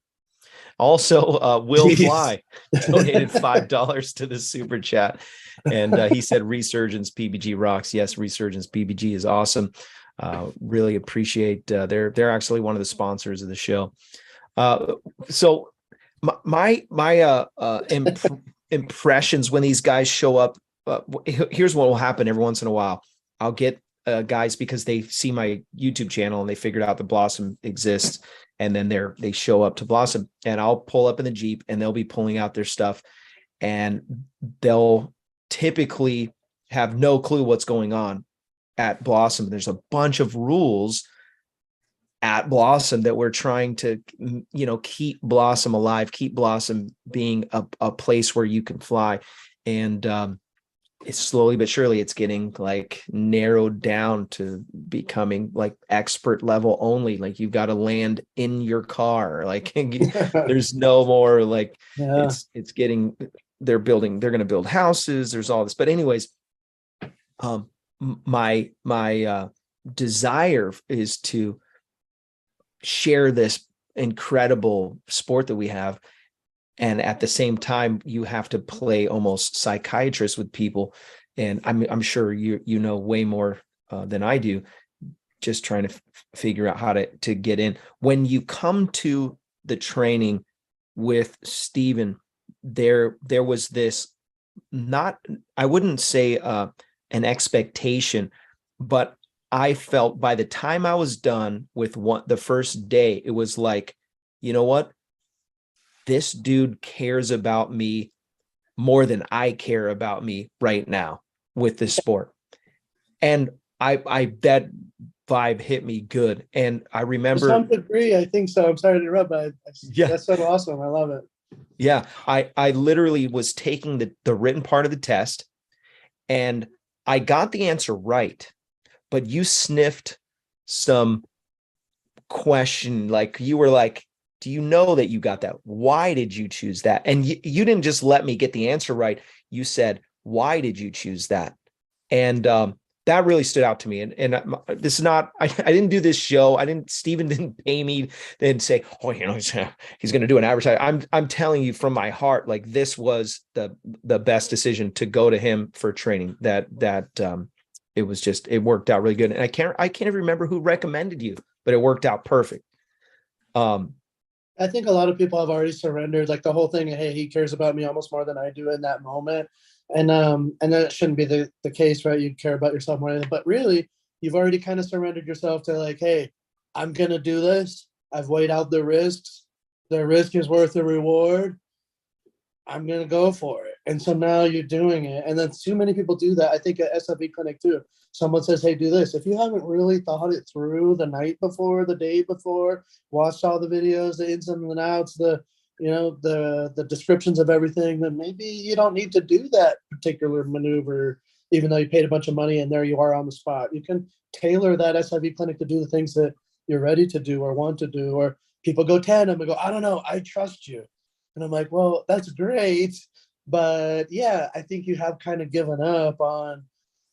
Also, Will Fly donated $5 to the super chat. And he said, Resurgence PBG rocks. Yes, Resurgence PBG is awesome. Really appreciate they're actually one of the sponsors of the show. So my impressions when these guys show up, here's what will happen every once in a while. I'll get guys because they see my YouTube channel and they figured out the Blossom exists, and then they show up to Blossom, and I'll pull up in the Jeep and they'll be pulling out their stuff, and they'll typically have no clue what's going on at Blossom. There's a bunch of rules at Blossom that we're trying to, keep Blossom alive, keep Blossom being a place where you can fly. And it's slowly but surely it's getting like narrowed down to becoming like expert level only. Like you've got to land in your car. Like there's no more like it's getting, they're going to build houses. There's all this, but anyways, my desire is to share this incredible sport that we have. And at the same time, you have to play almost psychiatrist with people. And I'm sure you know way more than I do, just trying to figure out how to get in. When you come to the training with Steven, there was this, I wouldn't say an expectation, but I felt by the time I was done with the first day, it was like, you know what? This dude cares about me more than I care about me right now with this sport. And I that vibe hit me good. And I remember, to some degree, I think so. I'm sorry to interrupt, but that's so awesome. I love it. Yeah. I literally was taking the written part of the test, and I got the answer right, but you sniffed some question. Like you were like, do you know that you got that? Why did you choose that? And you didn't just let me get the answer right. You said, why did you choose that? And that really stood out to me. And this is not, I didn't do this show. Steven didn't pay me then say, oh, he's going to do an advertisement. I'm telling you from my heart, like this was the best decision to go to him for training. That it was just, it worked out really good. And I can't even remember who recommended you, but it worked out perfect. I think a lot of people have already surrendered, like the whole thing. Hey, he cares about me almost more than I do in that moment. And that shouldn't be the case, right? You care about yourself more, but really you've already kind of surrendered yourself to like, hey, I'm going to do this. I've weighed out the risks. The risk is worth the reward. I'm going to go for it. And so now you're doing it. And then too many people do that. I think at SFE clinic too, someone says, hey, do this. If you haven't really thought it through the night before, the day before, watched all the videos, the ins and the outs, the descriptions of everything, then maybe you don't need to do that particular maneuver, even though you paid a bunch of money and there you are on the spot. You can tailor that SIV clinic to do the things that you're ready to do or want to do. Or people go tandem and go, I don't know, I trust you. And I'm like, well, that's great. But yeah, I think you have kind of given up on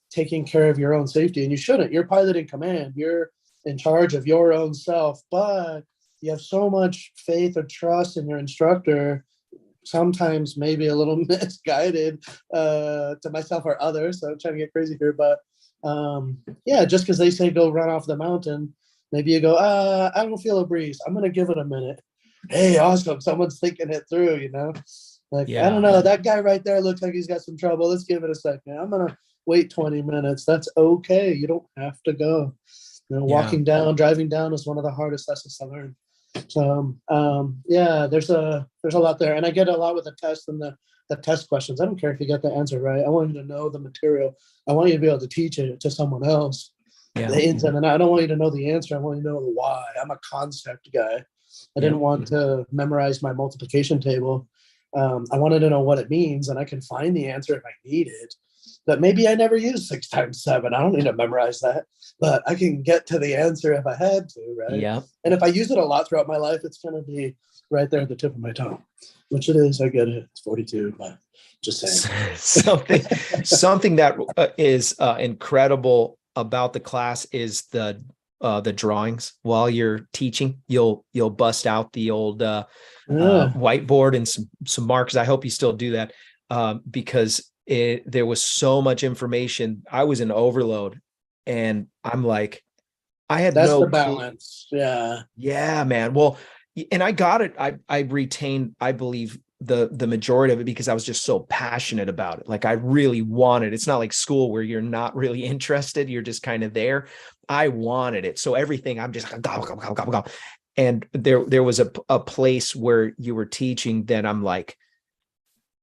taking care of your own safety, and you shouldn't. You're pilot in command. You're in charge of your own self, but you have so much faith or trust in your instructor, sometimes maybe a little misguided to myself or others. So I'm trying to get crazy here, but yeah, just because they say go run off the mountain, maybe you go, I don't feel a breeze. I'm going to give it a minute. Hey, awesome. Someone's thinking it through, Like, yeah. I don't know. That guy right there looks like he's got some trouble. Let's give it a second. I'm going to wait 20 minutes. That's okay. You don't have to go. Yeah. Walking down, driving down is one of the hardest lessons to learn. So yeah, there's a lot there, and I get a lot with the test and the test questions. I don't care if you get the answer right. I want you to know the material. I want you to be able to teach it to someone else. Yeah. The ins and outs. I don't want you to know the answer. I want you to know the why. I'm a concept guy. I didn't want to memorize my multiplication table. I wanted to know what it means, and I can find the answer if I need it. But maybe I never use 6 times 7. I don't need to memorize that, but I can get to the answer if I had to, right? Yeah. And if I use it a lot throughout my life, it's going to be right there at the tip of my tongue, which it is. I get it. It's 42, but just saying. something that is incredible about the class is the drawings. While you're teaching, you'll bust out the old whiteboard and some markers. I hope you still do that because there was so much information. I was in overload, and I'm like, I had That's no the balance. Yeah, man. Well, and I got it. I retained, I believe, the majority of it because I was just so passionate about it. Like I really wanted. It's not like school where you're not really interested. You're just kind of there. I wanted it. So everything, I'm just go. And there was a place where you were teaching that I'm like,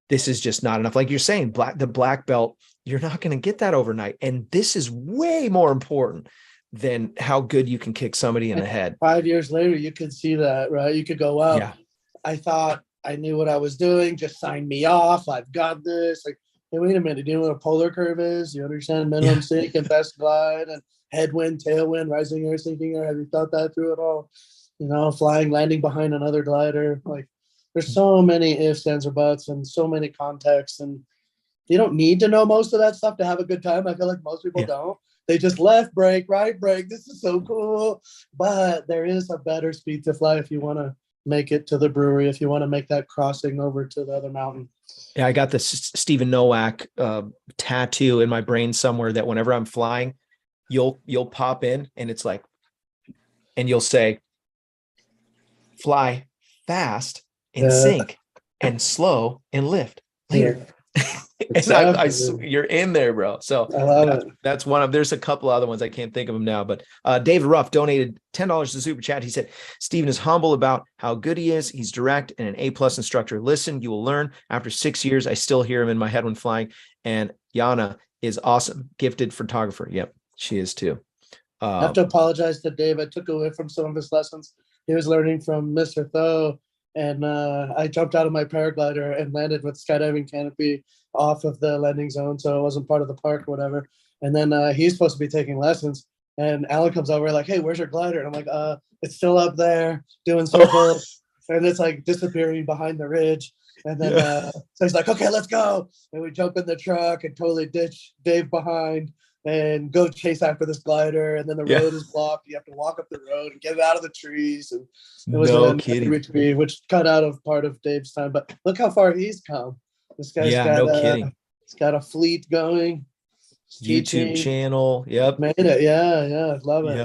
this is just not enough. Like you're saying, the black belt, you're not going to get that overnight. And this is way more important than how good you can kick somebody in the head. 5 years later, you could see that, right? You could go, well, yeah. I thought I knew what I was doing. Just sign me off. I've got this. Like, hey, wait a minute. Do you know what a polar curve is? You understand minimum sink and best glide and headwind, tailwind, rising air, sinking air? Have you thought that through at all? Flying, landing behind another glider. Like, there's so many ifs, ands, or buts, and so many contexts. And you don't need to know most of that stuff to have a good time. I feel like most people don't. They just left brake, right brake. This is so cool. But there is a better speed to fly if you want to make it to the brewery, if you want to make that crossing over to the other mountain. Yeah, I got this Stephen Nowak tattoo in my brain somewhere that whenever I'm flying, you'll pop in and it's like, and you'll say, fly fast and sink and slow and lift later. And you're in there, bro. So I love it. That's one of, there's a couple other ones. I can't think of them now, but David Ruff donated $10 to Super Chat. He said, Stephen is humble about how good he is. He's direct and an A+ instructor. Listen, you will learn. After 6 years, I still hear him in my head when flying. And Yana is awesome. Gifted photographer. Yep, she is too. I have to apologize to Dave. I took away from some of his lessons. He was learning from Mr. Tho, and I jumped out of my paraglider and landed with skydiving canopy off of the landing zone, so it wasn't part of the park or whatever. And then he's supposed to be taking lessons, and Alan comes over like, hey, where's your glider? And I'm like, it's still up there doing circles. And it's like disappearing behind the ridge. And then so he's like, okay, let's go. And we jump in the truck and totally ditch Dave behind and go chase after this glider. And then the road is blocked. You have to walk up the road and get it out of the trees. And it was no kidding. Which cut out of part of Dave's time. But look how far he's come. This guy's kidding. He's got a fleet going. YouTube channel. Yep. Made it. Yeah. Love it.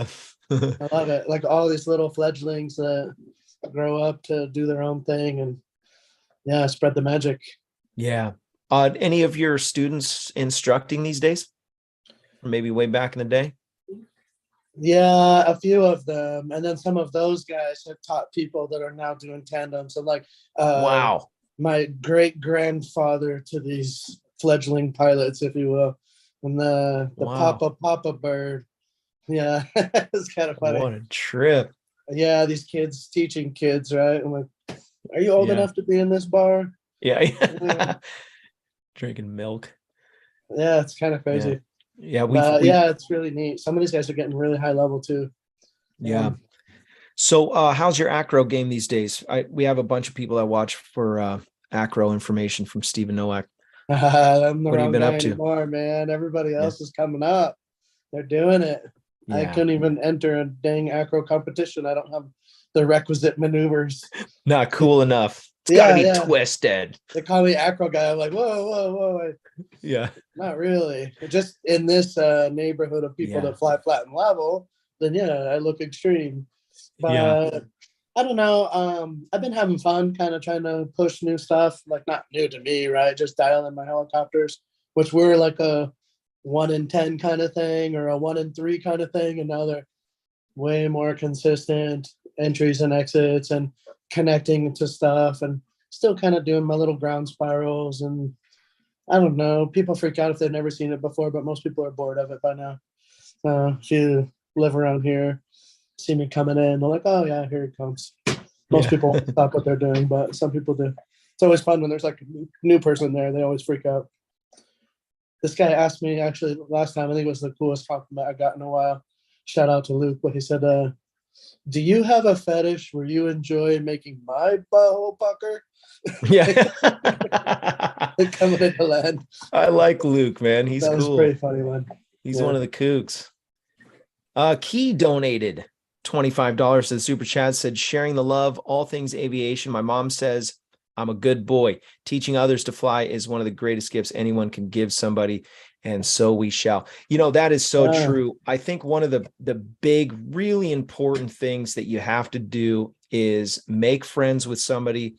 Yeah. I love it. Like all these little fledglings that grow up to do their own thing and spread the magic. Yeah. Any of your students instructing these days? Or maybe way back in the day? Yeah, a few of them. And then some of those guys have taught people that are now doing tandems. So like wow. My great grandfather to these fledgling pilots, if you will. And the Papa bird. Yeah, it's kind of funny. What a trip. Yeah, these kids teaching kids, right? I'm like, are you old enough to be in this bar? Yeah. Drinking milk. Yeah, it's kind of crazy. Yeah, it's really neat. Some of these guys are getting really high level too. Yeah. So how's your Acro game these days? We have a bunch of people that watch for Acro information from Stephen Nowak. I'm the what have wrong you been guy up to? anymore, man. Everybody else is coming up. They're doing it. Yeah. I couldn't even enter a dang Acro competition. I don't have the requisite maneuvers. Not cool enough. It's got to be twisted. They call me Acro guy. I'm like, whoa. Yeah. Not really. Just in this neighborhood of people that fly flat and level, then I look extreme. But I don't know. I've been having fun kind of trying to push new stuff, like not new to me, right? Just dial in my helicopters, which were like a 1 in 10 kind of thing or a 1 in 3 kind of thing. And now they're way more consistent entries and exits and connecting to stuff, and still kind of doing my little ground spirals. And I don't know, people freak out if they've never seen it before, but most people are bored of it by now. If you live around here, see me coming in, they're like, oh yeah, here it comes. Most people won't stop what they're doing, but some people do. It's always fun when there's like a new person there. They always freak out. This guy asked me actually last time, I think it was the coolest compliment I got in a while. Shout out to Luke, but he said, do you have a fetish where you enjoy making my butthole pucker? Yeah. Coming into land. I like Luke, man. He's That was cool. pretty funny one. He's one of the kooks. Key donated $25 to the super chat, said, sharing the love, all things aviation. My mom says I'm a good boy. Teaching others to fly is one of the greatest gifts anyone can give somebody. And so we shall. You know, that is so true. I think one of the big, really important things that you have to do is make friends with somebody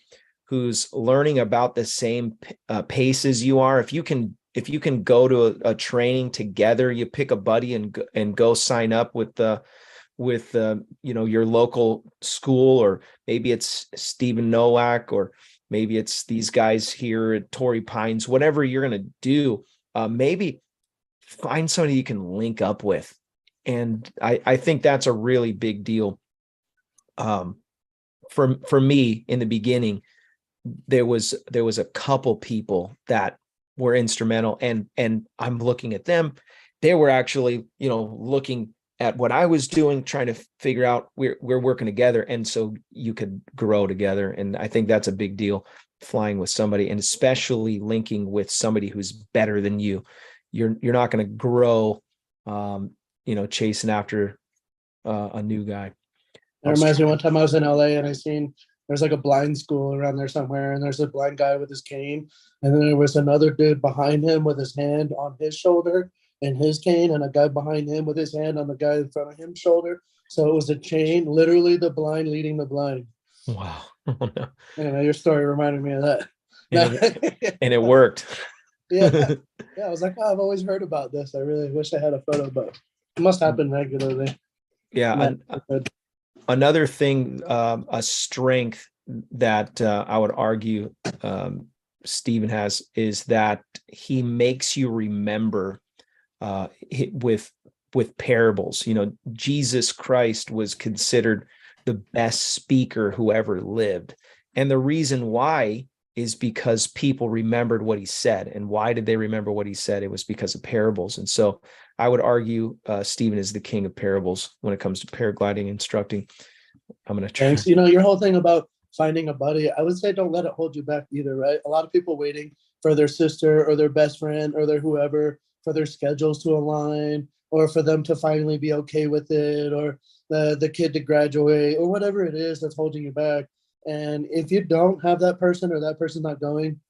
who's learning about the same pace as you are. If you can go to a training together, you pick a buddy and go sign up with your local school, or maybe it's Stephen Nowak, or maybe it's these guys here at Torrey Pines, whatever you're going to do. Maybe find somebody you can link up with. And I think that's a really big deal. For me in the beginning, there was a couple people that were instrumental, and I'm looking at them. They were actually, looking at what I was doing, trying to figure out we're working together. And so you could grow together. And I think that's a big deal, flying with somebody, and especially linking with somebody who's better than you. You're not going to grow, chasing after a new guy. That reminds me, one time I was in LA and I seen there's like a blind school around there somewhere, and there's a blind guy with his cane, and then there was another dude behind him with his hand on his shoulder and his cane, and a guy behind him with his hand on the guy in front of him shoulder. So it was a chain, literally the blind leading the blind. Wow. Oh, no. Anyway, your story reminded me of that. And it worked. Yeah. I was like, oh, I've always heard about this. I really wish I had a photo, but it must happen regularly. Yeah. Another thing, a strength that I would argue Stephen has, is that he makes you remember with parables. Jesus Christ was considered the best speaker who ever lived. And the reason why is because people remembered what he said. And why did they remember what he said? It was because of parables. And so I would argue Stephen is the king of parables when it comes to paragliding instructing. I'm going to try. Thanks. Your whole thing about finding a buddy, I would say don't let it hold you back either, right? A lot of people waiting for their sister or their best friend or their whoever, for their schedules to align, or for them to finally be okay with it, or the kid to graduate, or whatever it is that's holding you back. And if you don't have that person, or that person's not going,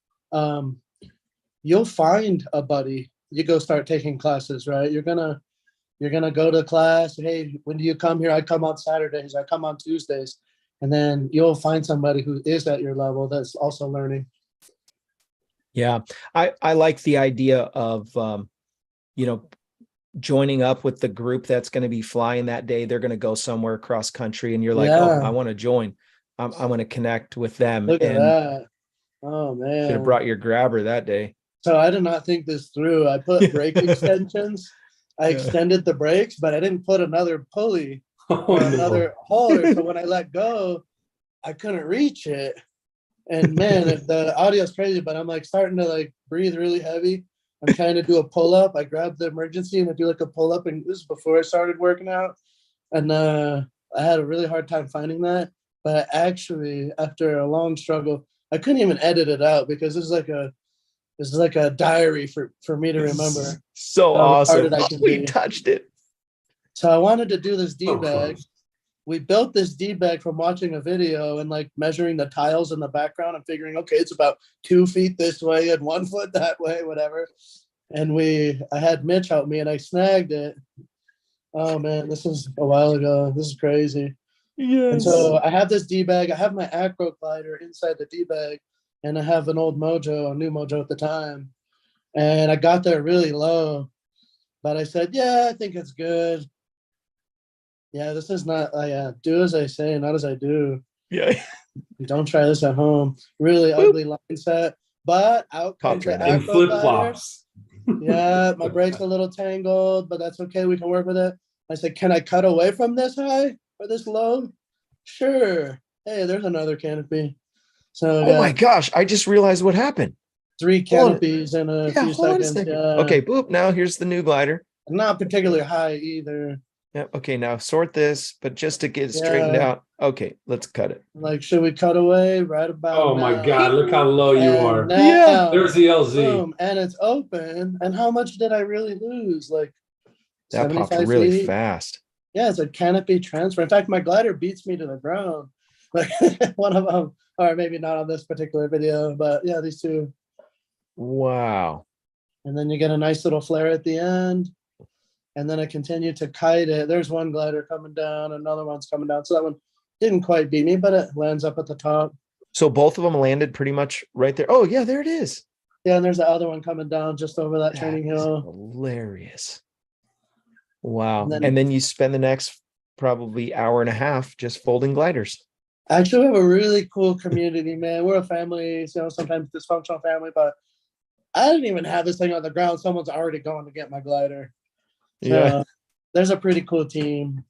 you'll find a buddy. You go start taking classes, right? You're gonna go to class. Hey, when do you come here? I come on Saturdays. I come on Tuesdays. And then you'll find somebody who is at your level that's also learning. Yeah, I like the idea of joining up with the group that's going to be flying that day. They're going to go somewhere across country, and you're like, oh, I want to join. I'm going to connect with them. Look at that. Oh, man. Should have brought your grabber that day. So I did not think this through. I put brake extensions. I extended the brakes, but I didn't put another pulley or another hauler. So when I let go, I couldn't reach it. And man, the audio is crazy, but I'm like starting to like breathe really heavy. I'm trying to do a pull up. I grabbed the emergency and I do like a pull up, and this was before I started working out. And I had a really hard time finding that. But actually, after a long struggle, I couldn't even edit it out because this is like a diary for me to remember. So awesome. We touched it. So I wanted to do this D-bag. We built this D-bag from watching a video and like measuring the tiles in the background and figuring, okay, it's about 2 feet this way and 1 foot that way, whatever. And I had Mitch help me and I snagged it. Oh man, this was a while ago. This is crazy. Yes. And so I have this D-bag. I have my Acro glider inside the D-bag, and I have an old Mojo, a new Mojo at the time. And I got there really low, but I said, yeah, I think it's good. Yeah, this is not. Do as I say, not as I do. Yeah. Don't try this at home. Really ugly line set, but out Popped comes the right out. In Acro flip glider. flops. Yeah, my brake's a little tangled, but that's okay. We can work with it. I said, can I cut away from this high or this low? Sure. Hey, there's another canopy. So Oh my gosh, I just realized what happened. 3 Hold on. canopies in a Yeah, few hold on a seconds. second. Yeah. Okay, boop. Now here's the new glider. Not particularly high either. Yeah. Okay, now sort this, but just to get it straightened Yeah. out. Okay, let's cut it. Like, should we cut away right about Oh now? my God, look how low you And are. now, There's the LZ. boom, and it's open. And how much did I really lose? Like That popped 75 really feet? fast. Yeah, it's a canopy transfer. In fact, my glider beats me to the ground. Like one of them, or maybe not on this particular video, but yeah, these two. Wow. And then you get a nice little flare at the end. And then I continue to kite it. There's one glider coming down, another one's coming down. So that one didn't quite beat me, but it lands up at the top. So both of them landed pretty much right there. Oh, yeah, there it is. Yeah, and there's the other one coming down just over that turning That is hill. hilarious. Wow. And then- And then you spend the next probably hour and a half just folding gliders. Actually, we have a really cool community, man. We're a family, sometimes dysfunctional family, but I didn't even have this thing on the ground. Someone's already going to get my glider. So Yeah. there's a pretty cool team.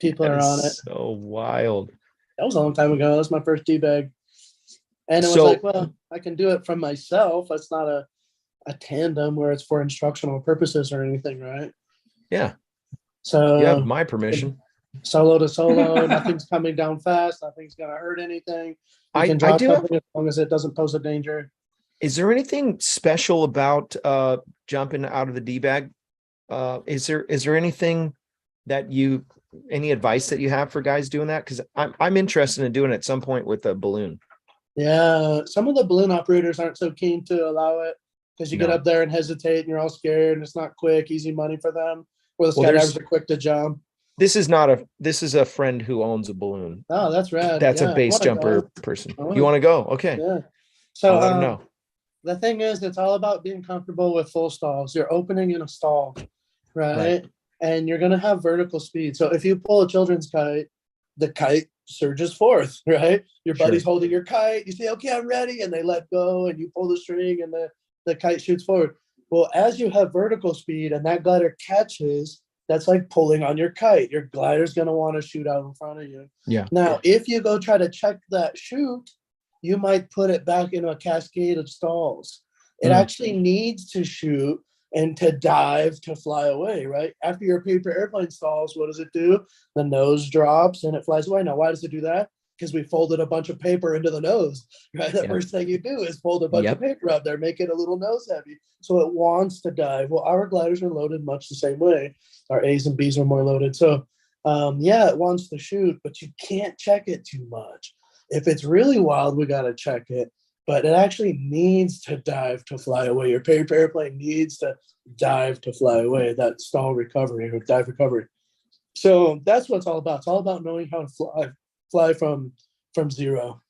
People That are on is it. so wild. That was a long time ago. That was my first D-bag. And it was So- like, well, I can do it from myself. It's not a tandem where it's for instructional purposes or anything, right? Yeah. So You have my permission. solo to solo, nothing's coming down fast, nothing's gonna hurt anything. You I can drop do have- something as long as it doesn't pose a danger. Is there anything special about jumping out of the D-bag? Is there anything that any advice that you have for guys doing that? Because I'm interested in doing it at some point with a balloon. Yeah, some of the balloon operators aren't so keen to allow it because you get No. up there and hesitate and you're all scared and it's not quick, easy money for them. Where the Well, there's- skydivers are quick to jump. This is a friend who owns a balloon. Oh, that's rad. That's Yeah, a I base wanna person. go. You want to go? Okay. Yeah. So I'll let him know. the thing is, it's all about being comfortable with full stalls. You're opening in a stall, right? Right. And you're gonna have vertical speed. So if you pull a children's kite, the kite surges forth, right? Your buddy's Sure. holding your kite. You say, "Okay, I'm ready," and they let go, and you pull the string, and the kite shoots forward. Well, as you have vertical speed and that glider catches, that's like pulling on your kite. Your glider's gonna want to shoot out in front of you. Yeah. Now, if you go try to check that shoot, you might put it back into a cascade of stalls. It Mm. actually needs to shoot and to dive to fly away, right? After your paper airplane stalls, what does it do? The nose drops and it flies away. Now, why does it do that? Because we folded a bunch of paper into the nose, right? The Yeah. first thing you do is fold a bunch Yep. of paper up there, make it a little nose heavy. So it wants to dive. Well, our gliders are loaded much the same way. Our A's and B's are more loaded. So yeah, it wants to shoot, but you can't check it too much. If it's really wild, we got to check it, but it actually needs to dive to fly away. Your paper airplane needs to dive to fly away, that stall recovery or dive recovery. So that's what it's all about. It's all about knowing how to fly from zero,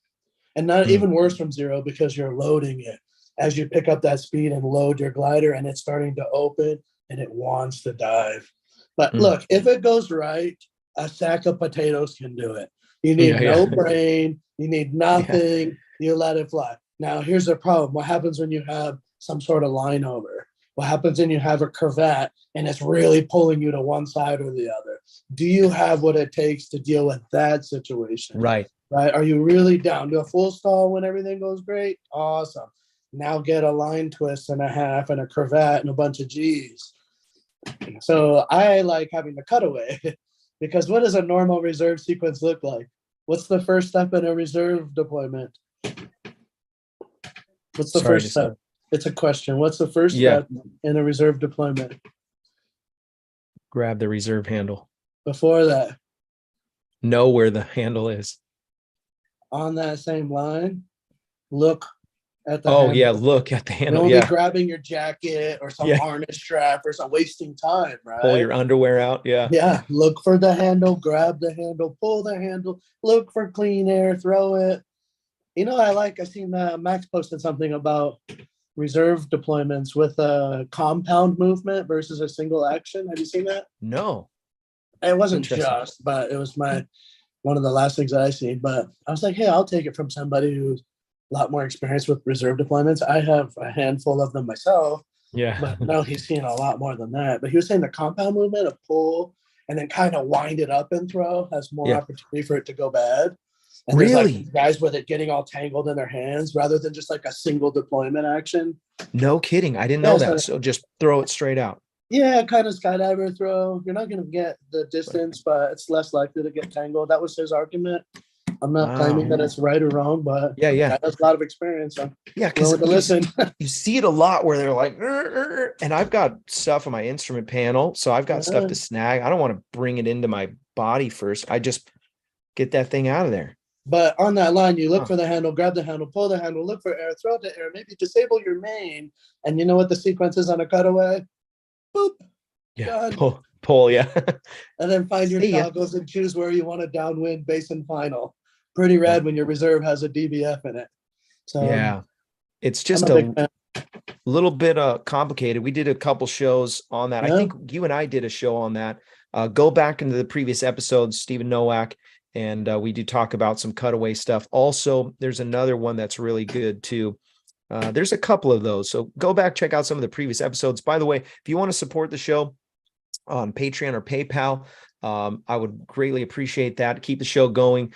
and not even worse from zero, because you're loading it as you pick up that speed and load your glider, and it's starting to open and it wants to dive. But look, if it goes right, a sack of potatoes can do it. You need no brain. You need nothing. You let it fly. Now, here's the problem. What happens when you have some sort of line over? What happens when you have a curvet and it's really pulling you to one side or the other? Do you have what it takes to deal with that situation? Right. Right? Are you really down to a full stall when everything goes great? Awesome. Now get a line twist and a half and a curvet and a bunch of G's. So I like having the cutaway because what does a normal reserve sequence look like? What's the first step in a reserve deployment? What's the first step? It's a question. What's the first step in a reserve deployment? Grab the reserve handle. Before that, Know where the handle is. on that same line, look at the Oh handle. yeah, look at the handle. Don't Yeah. be grabbing your jacket or some harness strap or some wasting time, right? Pull your underwear out. Yeah. Yeah, look for the handle, grab the handle, pull the handle, look for clean air, throw it. You know, I seen Max posted something about reserve deployments with a compound movement versus a single action. Have you seen that? No. It wasn't Interesting. just, but it was one of the last things that I seen. But I was like, hey, I'll take it from somebody who's a lot more experienced with reserve deployments. I have a handful of them myself, Yeah. but no, he's seen a lot more than that. But he was saying the compound movement of pull and then kind of wind it up and throw has more Yeah. opportunity for it to go bad. And there's Really? like guys with it getting all tangled in their hands rather than just like a single deployment action. No kidding. I didn't Yeah, know so that. So just throw it straight out. yeah, kind of skydiver throw. You're not going to get the distance, but it's less likely to get tangled. That was his argument. I'm not claiming that Wow. it's right or wrong, but Yeah, yeah. guy has a lot of experience. So Yeah, because willing to listen. you see it a lot where they're like, and I've got stuff on my instrument panel, so I've got stuff to snag. I don't want to bring it into my body first. I just get that thing out of there. But on that line, you look Huh. for the handle, grab the handle, pull the handle, look for air, throw to air, maybe disable your main. And you know what the sequence is on a cutaway? Boop. Yeah, Done. pull, yeah. And then find your See ya. toggles and choose where you want to downwind, base, and final. Pretty rad when your reserve has a DBF in it. So Yeah, it's I'm just a big fan. little bit complicated. We did a couple shows on that. I Yeah. think you and I did a show on that. Go back into the previous episodes, Stephen Nowak, and we do talk about some cutaway stuff. Also, there's another one that's really good too. There's a couple of those. So go back, check out some of the previous episodes. By the way, if you want to support the show on Patreon or PayPal, I would greatly appreciate that. Keep the show going.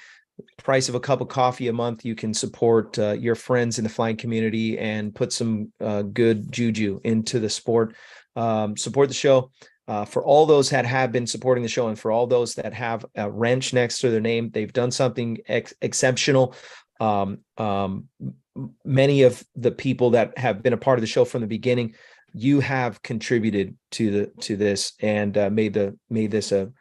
Price of a cup of coffee a month, you can support your friends in the flying community and put some good juju into the sport. Support the show. For all those that have been supporting the show and for all those that have a wrench next to their name, they've done something exceptional. Many of the people that have been a part of the show from the beginning, you have contributed to this and made this a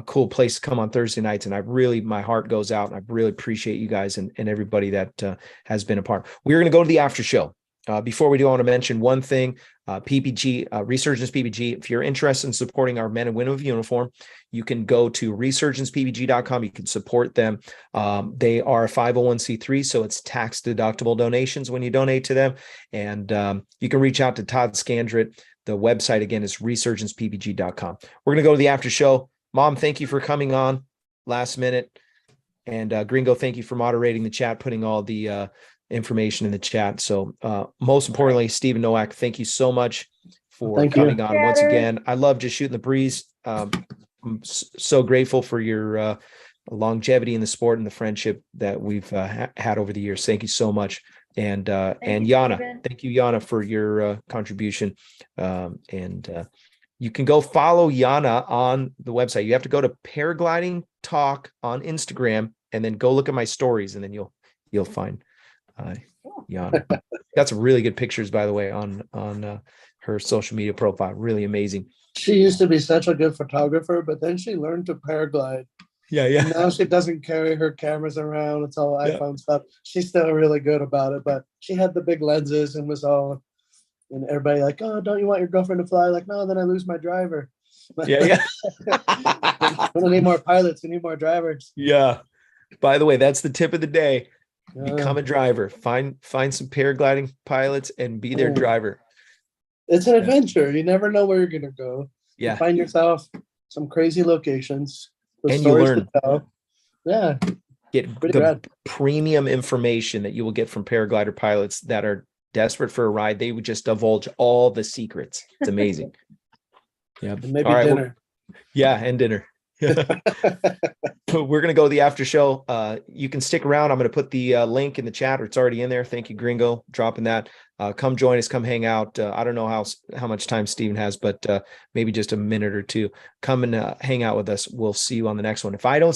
cool place to come on Thursday nights. And my heart goes out, and I really appreciate you guys and everybody that has been a part. We're going to go to the after show. Before we do, I want to mention one thing, PPG, Resurgence PPG. If you're interested in supporting our men and women of uniform, you can go to resurgenceppg.com. You can support them. They are a 501c3, so it's tax deductible donations when you donate to them. And you can reach out to Todd Scandrett. The website, again, is resurgencepppg.com. We're going to go to the after show. Mom, thank you for coming on last minute. And Gringo, thank you for moderating the chat, putting all the information in the chat. So most importantly, Stephen Nowak, thank you so much for coming on once again. I love just shooting the breeze. I'm so grateful for your longevity in the sport and the friendship that we've had over the years. Thank you so much. And Yana, thank you, Yana, for your contribution. You can go follow Yana on the website. You have to go to Paragliding Talk on Instagram and then go look at my stories, and then you'll find Yana. Got some really good pictures, by the way, on her social media profile. Really amazing. She used to be such a good photographer, but then she learned to paraglide. Yeah. And now she doesn't carry her cameras around. It's all iPhone stuff. She's still really good about it, but she had the big lenses and was all, and everybody like, oh, don't you want your girlfriend to fly? Like, no, then I lose my driver. Yeah. We don't need more pilots. We need more drivers. Yeah. By the way, that's the tip of the day. Become a driver. Find some paragliding pilots and be their driver. It's an adventure. You never know where you're going to go. Yeah. You find yourself some crazy locations. And you learn. Yeah. Get the premium information that you will get from paraglider pilots that are desperate for a ride. They would just divulge all the secrets. It's amazing. Yeah. And maybe dinner. And dinner. We're going to go to the after show. You can stick around. I'm going to put the link in the chat, or it's already in there. Thank you, Gringo, dropping that. Come join us. Come hang out. I don't know how much time Steven has, but maybe just a minute or two. Come and hang out with us. We'll see you on the next one. If I don't